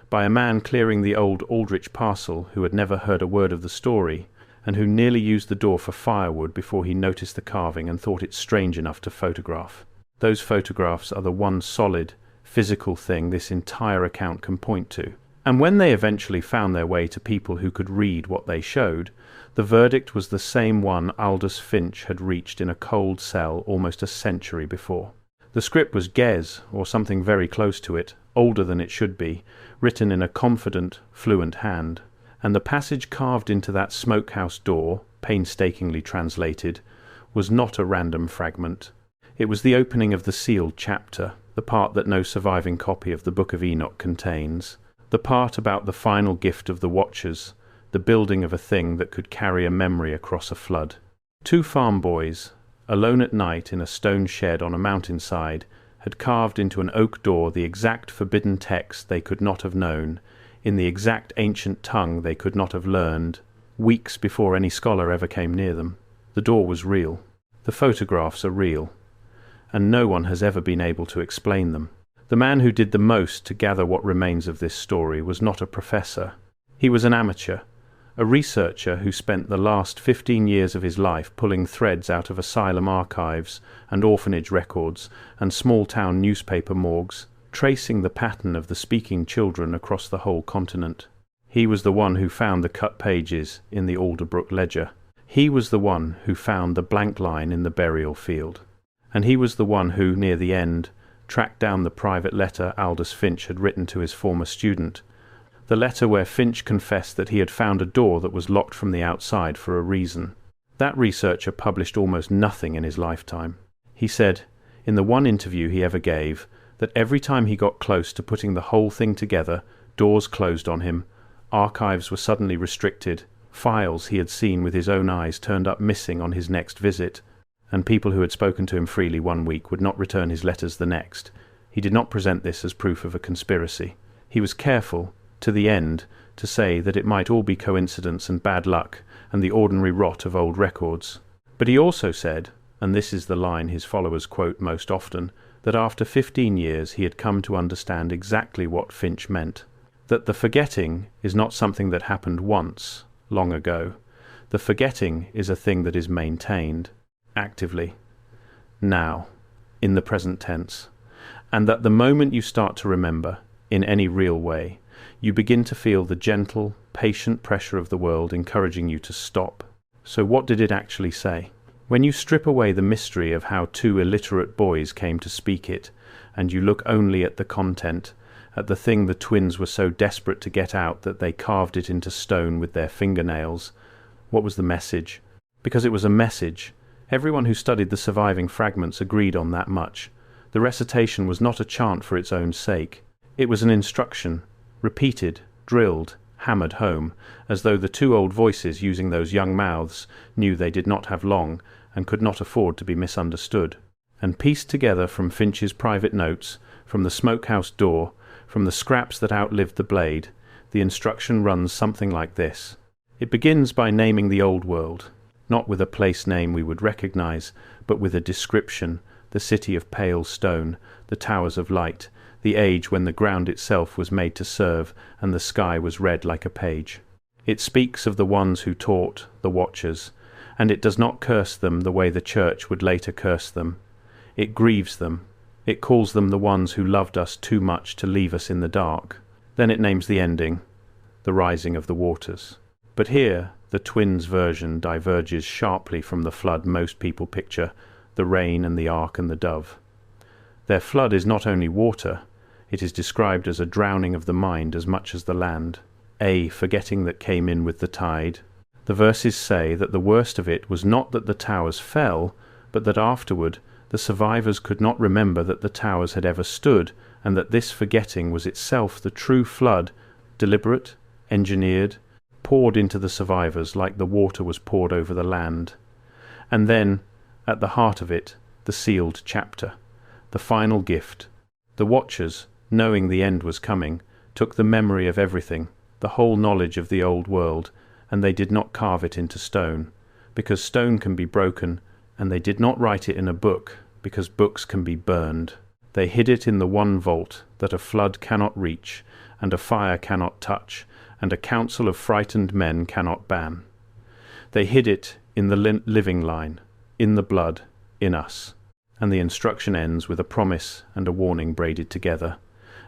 by a man clearing the old Aldrich parcel who had never heard a word of the story, and who nearly used the door for firewood before he noticed the carving and thought it strange enough to photograph. Those photographs are the one solid, physical thing this entire account can point to. And when they eventually found their way to people who could read what they showed, the verdict was the same one Aldous Finch had reached in a cold cell almost a century before. The script was Gez, or something very close to it, older than it should be, written in a confident, fluent hand. And the passage carved into that smokehouse door, painstakingly translated, was not a random fragment. It was the opening of the sealed chapter, the part that no surviving copy of the Book of Enoch contains, the part about the final gift of the Watchers, the building of a thing that could carry a memory across a flood. 2 farm boys, alone at night in a stone shed on a mountainside, had carved into an oak door the exact forbidden text they could not have known, in the exact ancient tongue they could not have learned, weeks before any scholar ever came near them. The door was real. The photographs are real. And no one has ever been able to explain them. The man who did the most to gather what remains of this story was not a professor. He was an amateur, a researcher who spent the last 15 years of his life pulling threads out of asylum archives and orphanage records and small-town newspaper morgues, tracing the pattern of the speaking children across the whole continent. He was the one who found the cut pages in the Alderbrook ledger. He was the one who found the blank line in the burial field. And he was the one who, near the end, tracked down the private letter Aldous Finch had written to his former student, the letter where Finch confessed that he had found a door that was locked from the outside for a reason. That researcher published almost nothing in his lifetime. He said, in the one interview he ever gave, that every time he got close to putting the whole thing together, doors closed on him, archives were suddenly restricted, files he had seen with his own eyes turned up missing on his next visit, and people who had spoken to him freely one week would not return his letters the next. He did not present this as proof of a conspiracy. He was careful, to the end, to say that it might all be coincidence and bad luck and the ordinary rot of old records. But he also said, and this is the line his followers quote most often, that after 15 years he had come to understand exactly what Finch meant. That the forgetting is not something that happened once, long ago. The forgetting is a thing that is maintained, actively, now, in the present tense, and that the moment you start to remember, in any real way, you begin to feel the gentle, patient pressure of the world encouraging you to stop. So what did it actually say? When you strip away the mystery of how 2 illiterate boys came to speak it, and you look only at the content, at the thing the twins were so desperate to get out that they carved it into stone with their fingernails, what was the message? Because it was a message. Everyone who studied the surviving fragments agreed on that much. The recitation was not a chant for its own sake. It was an instruction, repeated, drilled, hammered home, as though the 2 old voices using those young mouths knew they did not have long and could not afford to be misunderstood. And pieced together from Finch's private notes, from the smokehouse door, from the scraps that outlived the blade, the instruction runs something like this. It begins by naming the old world. not with a place name we would recognize, but with a description, the city of pale stone, the towers of light, the age when the ground itself was made to serve, and the sky was red like a page. It speaks of the ones who taught, the watchers, and it does not curse them the way the church would later curse them. It grieves them. It calls them the ones who loved us too much to leave us in the dark. Then it names the ending, the rising of the waters. But here, the twins' version diverges sharply from the flood most people picture, the rain and the ark and the dove. Their flood is not only water, it is described as a drowning of the mind as much as the land, a forgetting that came in with the tide. The verses say that the worst of it was not that the towers fell, but that afterward the survivors could not remember that the towers had ever stood, and that this forgetting was itself the true flood, deliberate, engineered, poured into the survivors like the water was poured over the land. And then, at the heart of it, the sealed chapter, the final gift. The watchers, knowing the end was coming, took the memory of everything, the whole knowledge of the old world, and they did not carve it into stone, because stone can be broken, and they did not write it in a book, because books can be burned. They hid it in the one vault that a flood cannot reach, and a fire cannot touch, and a council of frightened men cannot ban. They hid it in the living line, in the blood, in us. And the instruction ends with a promise and a warning braided together,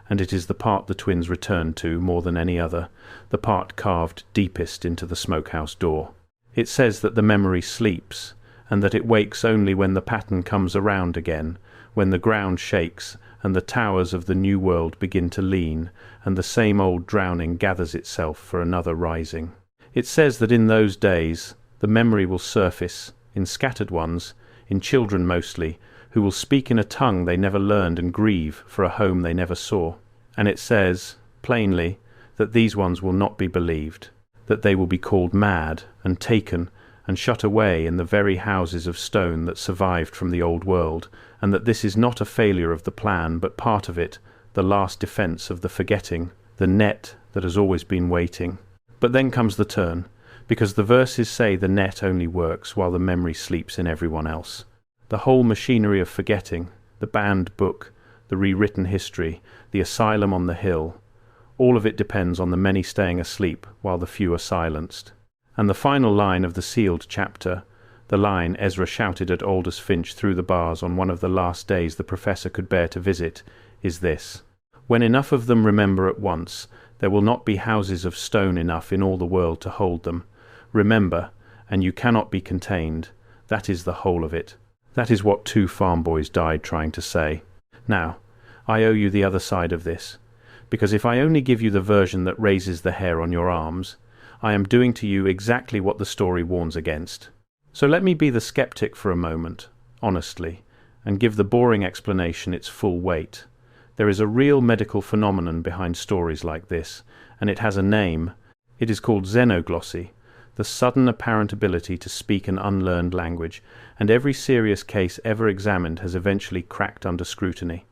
and it is the part the twins return to more than any other, the part carved deepest into the smokehouse door. It says that the memory sleeps, and that it wakes only when the pattern comes around again, when the ground shakes and the towers of the new world begin to lean, and the same old drowning gathers itself for another rising. It says that in those days the memory will surface, in scattered ones, in children mostly, who will speak in a tongue they never learned and grieve for a home they never saw. And it says, plainly, that these ones will not be believed, that they will be called mad and taken and shut away in the very houses of stone that survived from the old world, and that this is not a failure of the plan, but part of it, the last defence of the forgetting, the net that has always been waiting. But then comes the turn, because the verses say the net only works while the memory sleeps in everyone else. The whole machinery of forgetting, the banned book, the rewritten history, the asylum on the hill, all of it depends on the many staying asleep while the few are silenced. And the final line of the sealed chapter, the line Ezra shouted at Aldous Finch through the bars on one of the last days the professor could bear to visit, is this: when enough of them remember at once, there will not be houses of stone enough in all the world to hold them. Remember, and you cannot be contained. That is the whole of it. That is what 2 farm boys died trying to say. Now, I owe you the other side of this, because if I only give you the version that raises the hair on your arms, I am doing to you exactly what the story warns against. So let me be the skeptic for a moment, honestly, and give the boring explanation its full weight. There is a real medical phenomenon behind stories like this, and it has a name. It is called xenoglossy, the sudden apparent ability to speak an unlearned language, and every serious case ever examined has eventually cracked under scrutiny.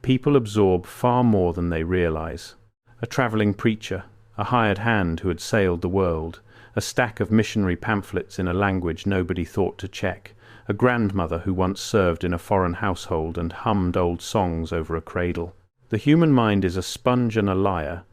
People absorb far more than they realize. A travelling preacher, a hired hand who had sailed the world, a stack of missionary pamphlets in a language nobody thought to check, a grandmother who once served in a foreign household and hummed old songs over a cradle. The human mind is a sponge and a liar,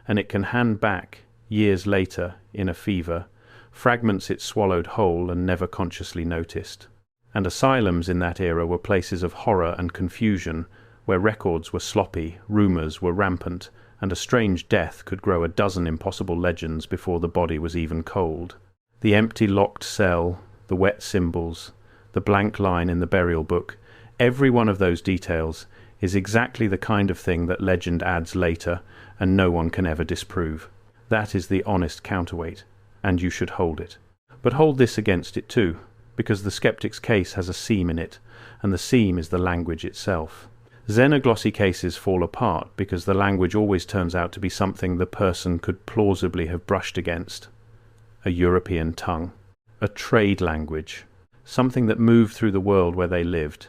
and it can hand back, years later, in a fever, fragments it swallowed whole and never consciously noticed. And asylums in that era were places of horror and confusion, where records were sloppy, rumours were rampant, and a strange death could grow a dozen impossible legends before the body was even cold. The empty locked cell, the wet symbols, the blank line in the burial book, every one of those details is exactly the kind of thing that legend adds later, and no one can ever disprove. That is the honest counterweight, and you should hold it. But hold this against it too, because the skeptic's case has a seam in it, and the seam is the language itself. Xenoglossy cases fall apart because the language always turns out to be something the person could plausibly have brushed against. A European tongue. A trade language. Something that moved through the world where they lived.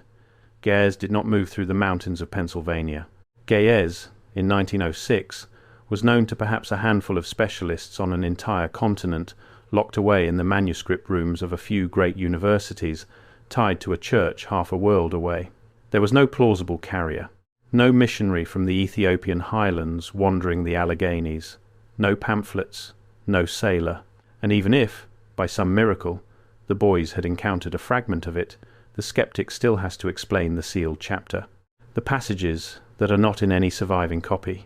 Ge'ez did not move through the mountains of Pennsylvania. Ge'ez, in 1906, was known to perhaps a handful of specialists on an entire continent, locked away in the manuscript rooms of a few great universities, tied to a church half a world away. There was no plausible carrier, no missionary from the Ethiopian highlands wandering the Alleghenies, no pamphlets, no sailor, and even if, by some miracle, the boys had encountered a fragment of it, the skeptic still has to explain the sealed chapter, the passages that are not in any surviving copy,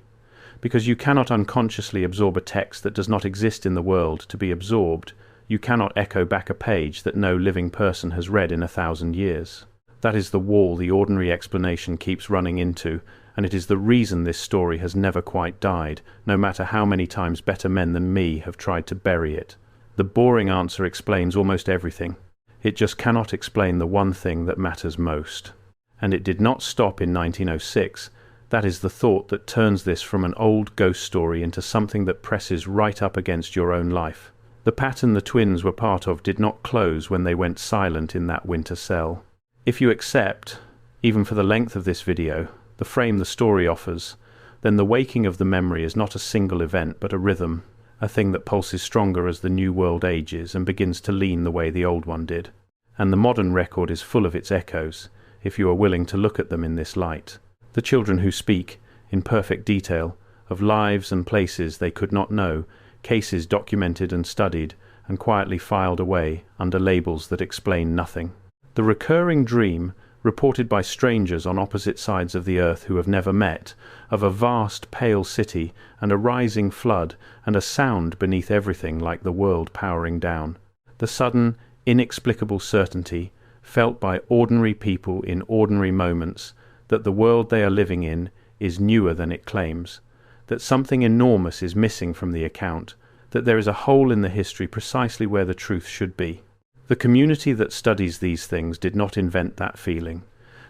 because you cannot unconsciously absorb a text that does not exist in the world to be absorbed. You cannot echo back a page that no living person has read in 1,000 years. That is the wall the ordinary explanation keeps running into, and it is the reason this story has never quite died, no matter how many times better men than me have tried to bury it. The boring answer explains almost everything. It just cannot explain the one thing that matters most. And it did not stop in 1906. That is the thought that turns this from an old ghost story into something that presses right up against your own life. The pattern the twins were part of did not close when they went silent in that winter cell. If you accept, even for the length of this video, the frame the story offers, then the waking of the memory is not a single event but a rhythm, a thing that pulses stronger as the new world ages and begins to lean the way the old one did. And the modern record is full of its echoes, if you are willing to look at them in this light. The children who speak, in perfect detail, of lives and places they could not know, cases documented and studied, and quietly filed away under labels that explain nothing. The recurring dream, reported by strangers on opposite sides of the earth who have never met, of a vast pale city and a rising flood and a sound beneath everything like the world powering down. The sudden, inexplicable certainty, felt by ordinary people in ordinary moments, that the world they are living in is newer than it claims, that something enormous is missing from the account, that there is a hole in the history precisely where the truth should be. The community that studies these things did not invent that feeling.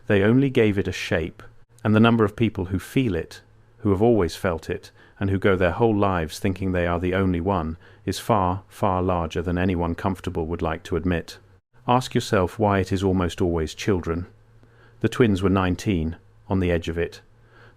They only gave it a shape, and the number of people who feel it, who have always felt it, and who go their whole lives thinking they are the only one, is far, far larger than anyone comfortable would like to admit. Ask yourself why it is almost always children. The twins were 19, on the edge of it.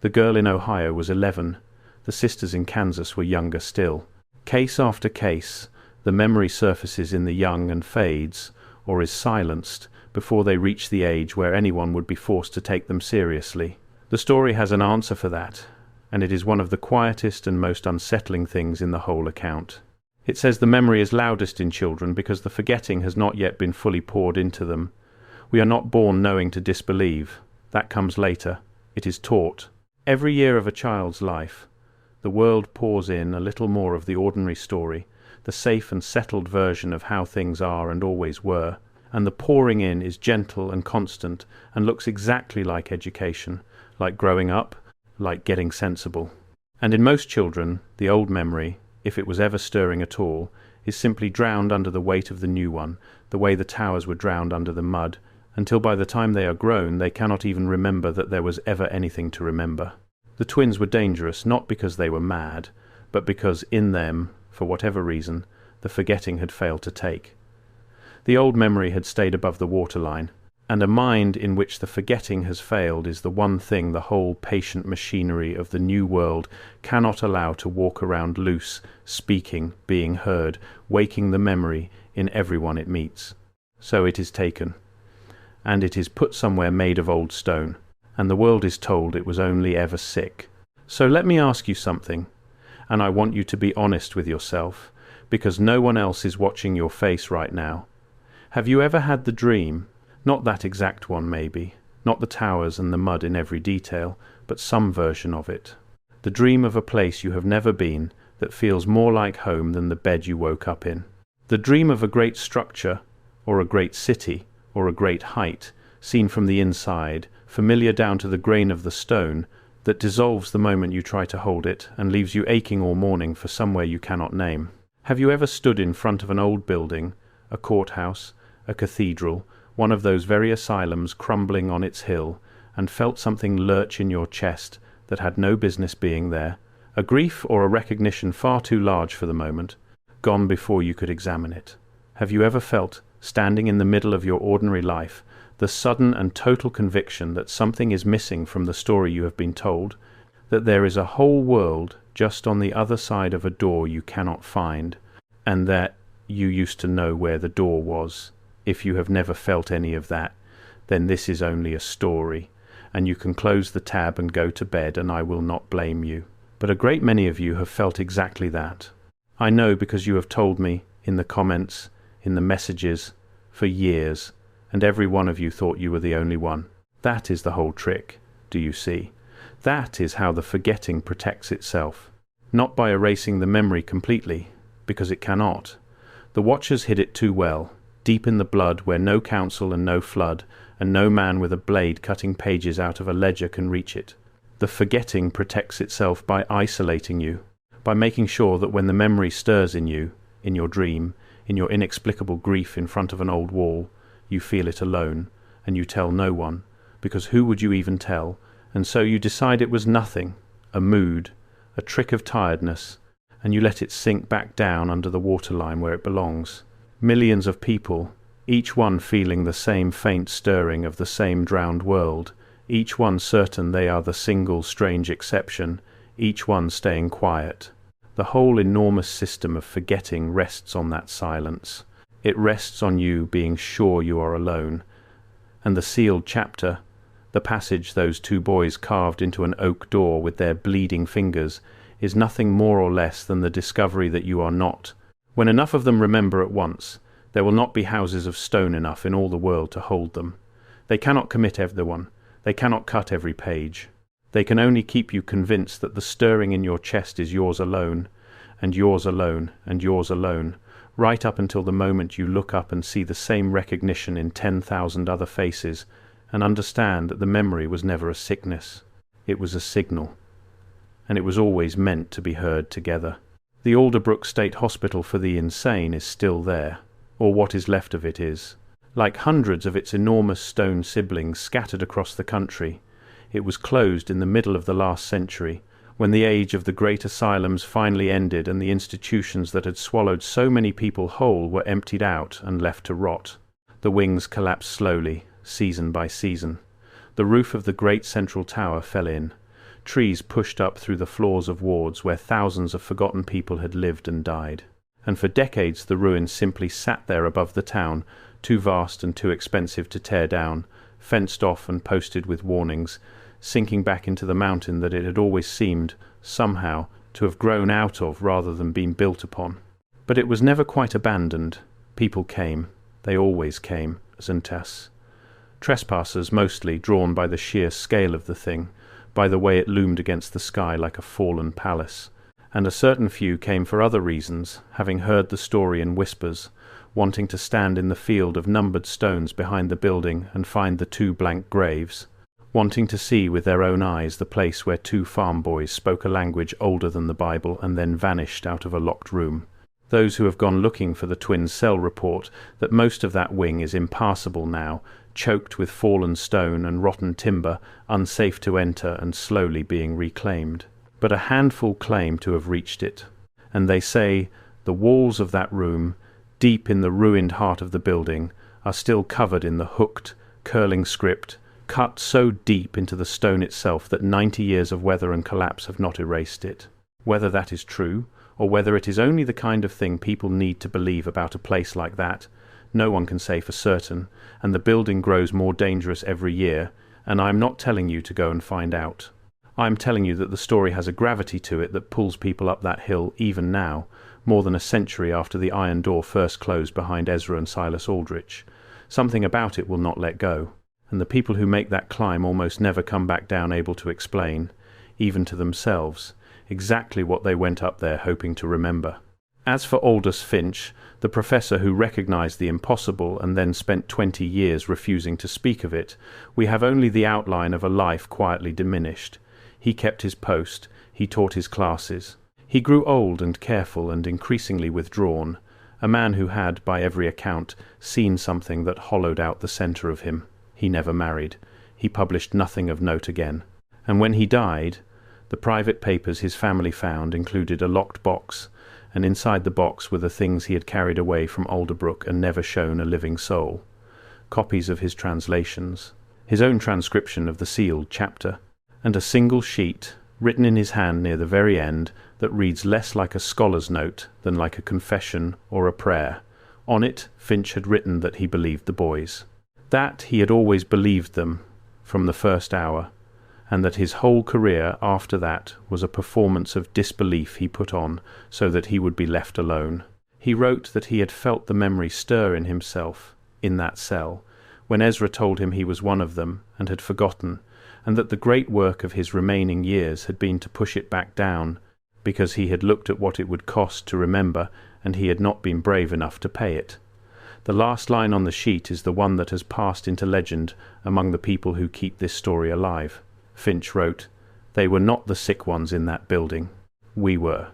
The girl in Ohio was 11. The sisters in Kansas were younger still. Case after case, the memory surfaces in the young and fades, or is silenced, before they reach the age where anyone would be forced to take them seriously. The story has an answer for that, and it is one of the quietest and most unsettling things in the whole account. It says the memory is loudest in children because the forgetting has not yet been fully poured into them. We are not born knowing to disbelieve. That comes later. It is taught. Every year of a child's life, the world pours in a little more of the ordinary story, the safe and settled version of how things are and always were, and the pouring in is gentle and constant and looks exactly like education, like growing up, like getting sensible. And in most children, the old memory, if it was ever stirring at all, is simply drowned under the weight of the new one, the way the towers were drowned under the mud, until by the time they are grown they cannot even remember that there was ever anything to remember. The twins were dangerous not because they were mad, but because in them, for whatever reason, the forgetting had failed to take. The old memory had stayed above the waterline, and a mind in which the forgetting has failed is the one thing the whole patient machinery of the new world cannot allow to walk around loose, speaking, being heard, waking the memory in everyone it meets. So it is taken, and it is put somewhere made of old stone, and the world is told it was only ever sick. So let me ask you something, and I want you to be honest with yourself, because no one else is watching your face right now. Have you ever had the dream, not that exact one maybe, not the towers and the mud in every detail, but some version of it, the dream of a place you have never been that feels more like home than the bed you woke up in, the dream of a great structure, or a great city, or a great height, seen from the inside, familiar down to the grain of the stone, that dissolves the moment you try to hold it and leaves you aching all morning for somewhere you cannot name. Have you ever stood in front of an old building, a courthouse, a cathedral, one of those very asylums crumbling on its hill, and felt something lurch in your chest that had no business being there, a grief or a recognition far too large for the moment, gone before you could examine it? Have you ever felt, standing in the middle of your ordinary life, the sudden and total conviction that something is missing from the story you have been told, that there is a whole world just on the other side of a door you cannot find, and that you used to know where the door was. If you have never felt any of that, then this is only a story, and you can close the tab and go to bed, and I will not blame you. But a great many of you have felt exactly that. I know, because you have told me in the comments, in the messages, for years, and every one of you thought you were the only one. That is the whole trick, do you see? That is how the forgetting protects itself. Not by erasing the memory completely, because it cannot. The Watchers hid it too well, deep in the blood where no council and no flood, and no man with a blade cutting pages out of a ledger can reach it. The forgetting protects itself by isolating you, by making sure that when the memory stirs in you, in your dream, in your inexplicable grief in front of an old wall, you feel it alone, and you tell no one, because who would you even tell? And so you decide it was nothing, a mood, a trick of tiredness, and you let it sink back down under the waterline where it belongs. Millions of people, each one feeling the same faint stirring of the same drowned world, each one certain they are the single strange exception, each one staying quiet. The whole enormous system of forgetting rests on that silence. It rests on you being sure you are alone. And the sealed chapter, the passage those two boys carved into an oak door with their bleeding fingers, is nothing more or less than the discovery that you are not. When enough of them remember at once, there will not be houses of stone enough in all the world to hold them. They cannot commit everyone. They cannot cut every page. They can only keep you convinced that the stirring in your chest is yours alone, and yours alone, and yours alone, right up until the moment you look up and see the same recognition in 10,000 other faces, and understand that the memory was never a sickness. It was a signal. And it was always meant to be heard together. The Alderbrook State Hospital for the Insane is still there, or what is left of it is. Like hundreds of its enormous stone siblings scattered across the country, it was closed in the middle of the last century, when the age of the great asylums finally ended and the institutions that had swallowed so many people whole were emptied out and left to rot. The wings collapsed slowly, season by season. The roof of the great central tower fell in. Trees pushed up through the floors of wards where thousands of forgotten people had lived and died. And for decades the ruins simply sat there above the town, too vast and too expensive to tear down, fenced off and posted with warnings, sinking back into the mountain that it had always seemed, somehow, to have grown out of rather than been built upon. But it was never quite abandoned. People came. They always came, Zuntas. Trespassers mostly, drawn by the sheer scale of the thing, by the way it loomed against the sky like a fallen palace. And a certain few came for other reasons, having heard the story in whispers, wanting to stand in the field of numbered stones behind the building and find the two blank graves, wanting to see with their own eyes the place where two farm boys spoke a language older than the Bible and then vanished out of a locked room. Those who have gone looking for the twin cell report that most of that wing is impassable now, choked with fallen stone and rotten timber, unsafe to enter and slowly being reclaimed. But a handful claim to have reached it, and they say the walls of that room, deep in the ruined heart of the building, are still covered in the hooked, curling script, cut so deep into the stone itself that 90 years of weather and collapse have not erased it. Whether that is true, or whether it is only the kind of thing people need to believe about a place like that, no one can say for certain, and the building grows more dangerous every year, and I am not telling you to go and find out. I am telling you that the story has a gravity to it that pulls people up that hill even now, more than a century after the iron door first closed behind Ezra and Silas Aldrich. Something about it will not let go, and the people who make that climb almost never come back down able to explain, even to themselves, exactly what they went up there hoping to remember. As for Aldous Finch, the professor who recognized the impossible and then spent 20 years refusing to speak of it, we have only the outline of a life quietly diminished. He kept his post, he taught his classes. He grew old and careful and increasingly withdrawn, a man who had, by every account, seen something that hollowed out the centre of him. He never married. He published nothing of note again. And when he died, the private papers his family found included a locked box, and inside the box were the things he had carried away from Alderbrook and never shown a living soul. Copies of his translations, his own transcription of the sealed chapter, and a single sheet, written in his hand near the very end, that reads less like a scholar's note than like a confession or a prayer. On it, Finch had written that he believed the boys, that he had always believed them from the first hour, and that his whole career after that was a performance of disbelief he put on so that he would be left alone. He wrote that he had felt the memory stir in himself, in that cell, when Ezra told him he was one of them and had forgotten, and that the great work of his remaining years had been to push it back down, because he had looked at what it would cost to remember, and he had not been brave enough to pay it. The last line on the sheet is the one that has passed into legend among the people who keep this story alive. Finch wrote, "They were not the sick ones in that building. We were.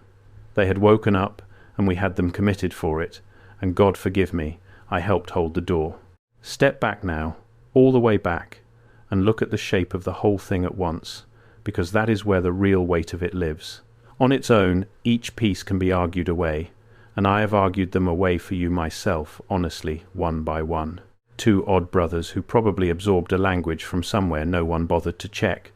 They had woken up, and we had them committed for it, and God forgive me, I helped hold the door." Step back now, all the way back, and look at the shape of the whole thing at once, because that is where the real weight of it lives. On its own, each piece can be argued away, and I have argued them away for you myself, honestly, one by one. Two odd brothers who probably absorbed a language from somewhere no one bothered to check,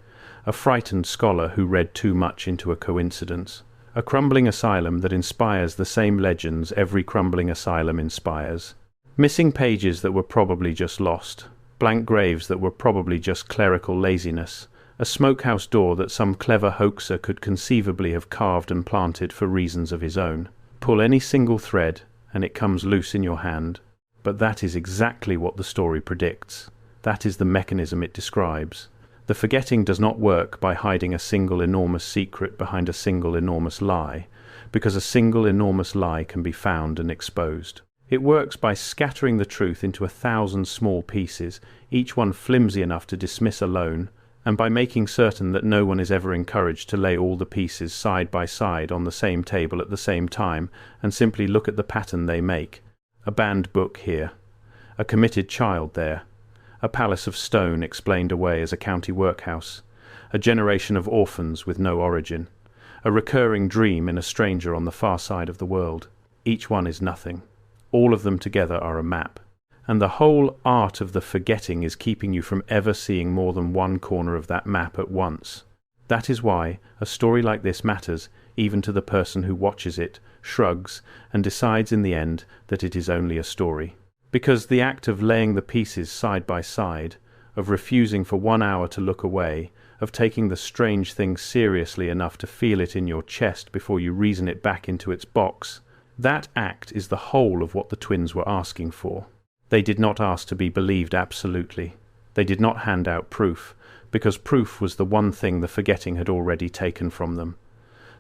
a frightened scholar who read too much into a coincidence, a crumbling asylum that inspires the same legends every crumbling asylum inspires, missing pages that were probably just lost, blank graves that were probably just clerical laziness, a smokehouse door that some clever hoaxer could conceivably have carved and planted for reasons of his own. Pull any single thread, and it comes loose in your hand. But that is exactly what the story predicts. That is the mechanism it describes. The forgetting does not work by hiding a single enormous secret behind a single enormous lie, because a single enormous lie can be found and exposed. It works by scattering the truth into 1,000 small pieces, each one flimsy enough to dismiss alone, and by making certain that no one is ever encouraged to lay all the pieces side by side on the same table at the same time and simply look at the pattern they make. A banned book here, a committed child there, a palace of stone explained away as a county workhouse, a generation of orphans with no origin, a recurring dream in a stranger on the far side of the world. Each one is nothing. All of them together are a map. And the whole art of the forgetting is keeping you from ever seeing more than one corner of that map at once. That is why a story like this matters, even to the person who watches it, shrugs, and decides in the end that it is only a story. Because the act of laying the pieces side by side, of refusing for 1 hour to look away, of taking the strange thing seriously enough to feel it in your chest before you reason it back into its box, that act is the whole of what the twins were asking for. They did not ask to be believed absolutely. They did not hand out proof, because proof was the one thing the forgetting had already taken from them.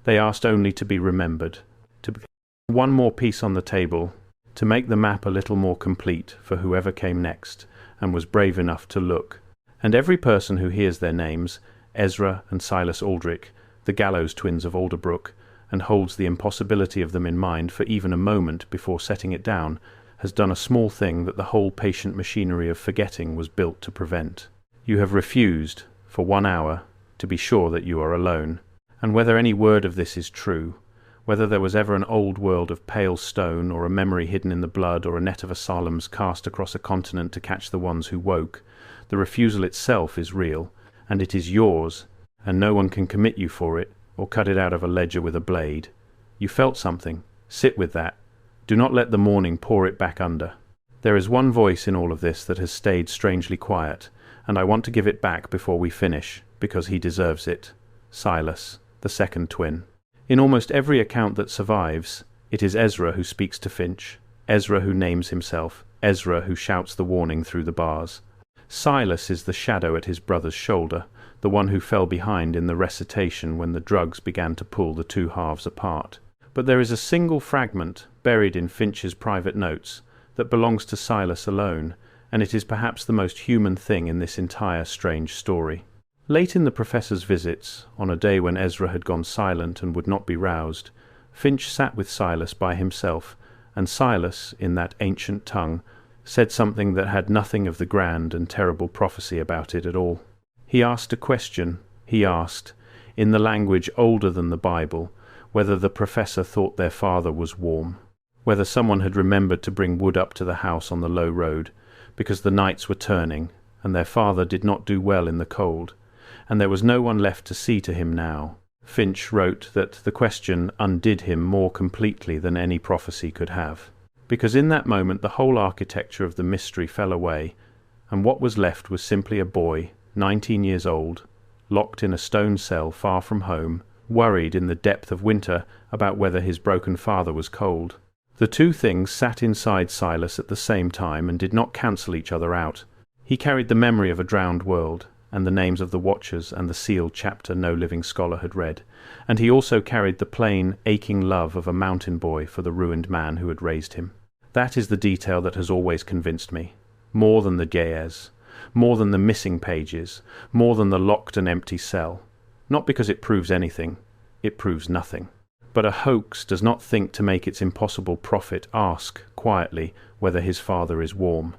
They asked only to be remembered, to put one more piece on the table, to make the map a little more complete for whoever came next and was brave enough to look. And every person who hears their names, Ezra and Silas Aldrich, the Gallows twins of Alderbrook, and holds the impossibility of them in mind for even a moment before setting it down, has done a small thing that the whole patient machinery of forgetting was built to prevent. You have refused, for 1 hour, to be sure that you are alone, and whether any word of this is true, whether there was ever an old world of pale stone, or a memory hidden in the blood, or a net of asylums cast across a continent to catch the ones who woke, the refusal itself is real, and it is yours, and no one can commit you for it, or cut it out of a ledger with a blade. You felt something. Sit with that. Do not let the morning pour it back under. There is one voice in all of this that has stayed strangely quiet, and I want to give it back before we finish, because he deserves it. Silas, the second twin. In almost every account that survives, it is Ezra who speaks to Finch, Ezra who names himself, Ezra who shouts the warning through the bars. Silas is the shadow at his brother's shoulder, the one who fell behind in the recitation when the drugs began to pull the two halves apart. But there is a single fragment, buried in Finch's private notes, that belongs to Silas alone, and it is perhaps the most human thing in this entire strange story. Late in the professor's visits, on a day when Ezra had gone silent and would not be roused, Finch sat with Silas by himself, and Silas, in that ancient tongue, said something that had nothing of the grand and terrible prophecy about it at all. He asked a question. He asked, in the language older than the Bible, whether the professor thought their father was warm, whether someone had remembered to bring wood up to the house on the low road, because the nights were turning, and their father did not do well in the cold, and there was no one left to see to him now, Finch wrote that the question undid him more completely than any prophecy could have, because in that moment the whole architecture of the mystery fell away, and what was left was simply a boy, 19 years old, locked in a stone cell far from home, worried in the depth of winter about whether his broken father was cold. The two things sat inside Silas at the same time and did not cancel each other out. He carried the memory of a drowned world, and the names of the watchers and the sealed chapter no living scholar had read, and he also carried the plain, aching love of a mountain boy for the ruined man who had raised him. That is the detail that has always convinced me, more than the ge'ez, more than the missing pages, more than the locked and empty cell. Not because it proves anything, it proves nothing. But a hoax does not think to make its impossible prophet ask, quietly, whether his father is warm.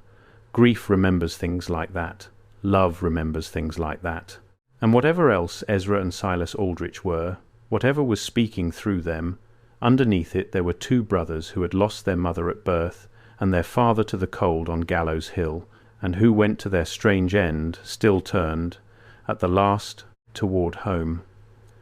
Grief remembers things like that. Love remembers things like that. And whatever else Ezra and Silas Aldrich were, whatever was speaking through them, underneath it there were two brothers who had lost their mother at birth and their father to the cold on Gallows Hill, and who went to their strange end, still turned, at the last, toward home.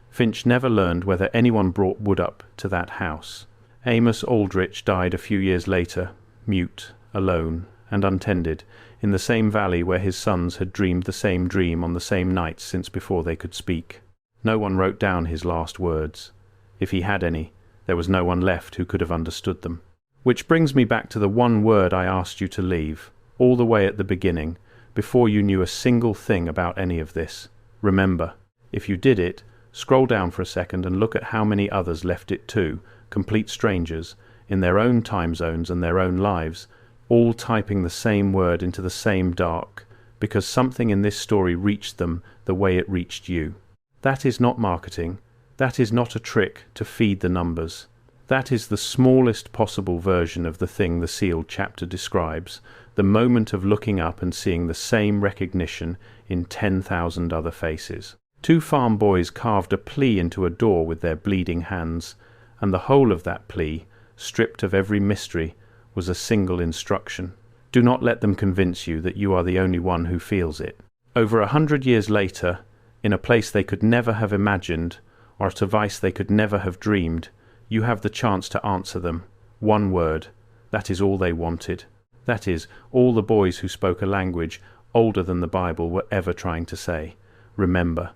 Finch never learned whether anyone brought wood up to that house. Amos Aldrich died a few years later, mute, alone, and untended, in the same valley where his sons had dreamed the same dream on the same night since before they could speak. No one wrote down his last words. If he had any, there was no one left who could have understood them. Which brings me back to the one word I asked you to leave, all the way at the beginning, before you knew a single thing about any of this. Remember. If you did it, scroll down for a second and look at how many others left it too, complete strangers, in their own time zones and their own lives, all typing the same word into the same dark, because something in this story reached them the way it reached you. That is not marketing. That is not a trick to feed the numbers. That is the smallest possible version of the thing the sealed chapter describes, the moment of looking up and seeing the same recognition in 10,000 other faces. Two farm boys carved a plea into a door with their bleeding hands, and the whole of that plea, stripped of every mystery, was a single instruction. Do not let them convince you that you are the only one who feels it. Over 100 years later, in a place they could never have imagined, or at a vice they could never have dreamed, you have the chance to answer them. One word. That is all they wanted. That is all the boys who spoke a language older than the Bible were ever trying to say. Remember.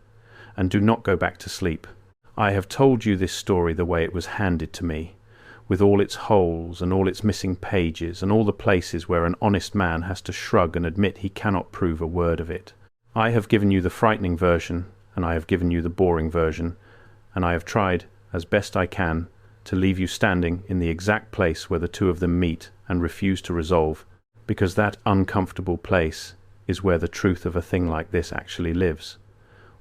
And do not go back to sleep. I have told you this story the way it was handed to me, with all its holes and all its missing pages and all the places where an honest man has to shrug and admit he cannot prove a word of it. I have given you the frightening version, and I have given you the boring version, and I have tried, as best I can, to leave you standing in the exact place where the two of them meet and refuse to resolve, because that uncomfortable place is where the truth of a thing like this actually lives.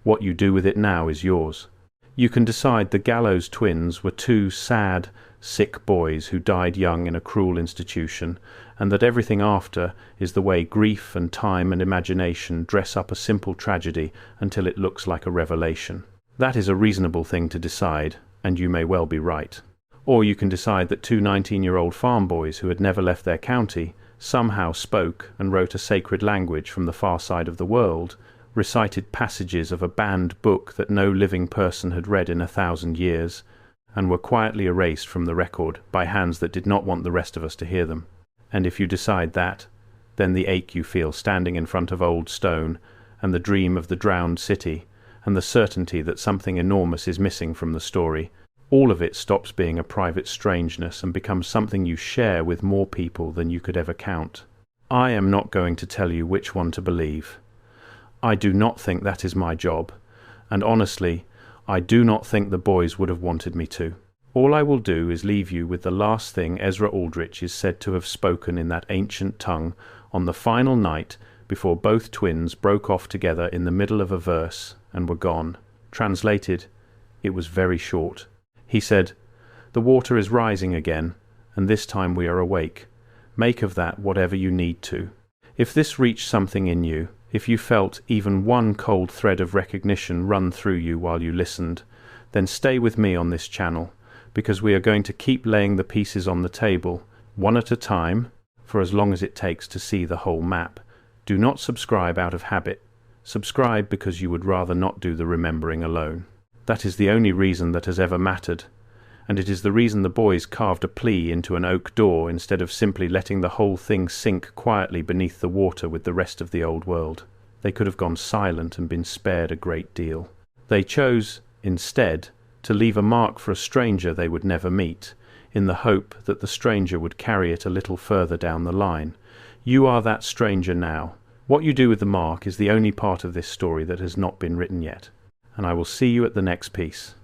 What you do with it now is yours. You can decide the Gallows twins were two sad, sick boys who died young in a cruel institution, and that everything after is the way grief and time and imagination dress up a simple tragedy until it looks like a revelation. That is a reasonable thing to decide, and you may well be right. Or you can decide that two 19-year-old farm boys who had never left their county somehow spoke and wrote a sacred language from the far side of the world, recited passages of a banned book that no living person had read in 1,000 years, and were quietly erased from the record by hands that did not want the rest of us to hear them. And if you decide that, then the ache you feel standing in front of old stone, and the dream of the drowned city, and the certainty that something enormous is missing from the story, all of it stops being a private strangeness and becomes something you share with more people than you could ever count. I am not going to tell you which one to believe. I do not think that is my job, and honestly, I do not think the boys would have wanted me to. All I will do is leave you with the last thing Ezra Aldrich is said to have spoken in that ancient tongue on the final night before both twins broke off together in the middle of a verse and were gone. Translated, it was very short. He said, "The water is rising again, and this time we are awake. Make of that whatever you need to." If this reached something in you, if you felt even one cold thread of recognition run through you while you listened, then stay with me on this channel, because we are going to keep laying the pieces on the table, one at a time, for as long as it takes to see the whole map. Do not subscribe out of habit. Subscribe because you would rather not do the remembering alone. That is the only reason that has ever mattered, and it is the reason the boys carved a plea into an oak door instead of simply letting the whole thing sink quietly beneath the water with the rest of the old world. They could have gone silent and been spared a great deal. They chose, instead, to leave a mark for a stranger they would never meet, in the hope that the stranger would carry it a little further down the line. You are that stranger now. What you do with the mark is the only part of this story that has not been written yet. And I will see you at the next piece.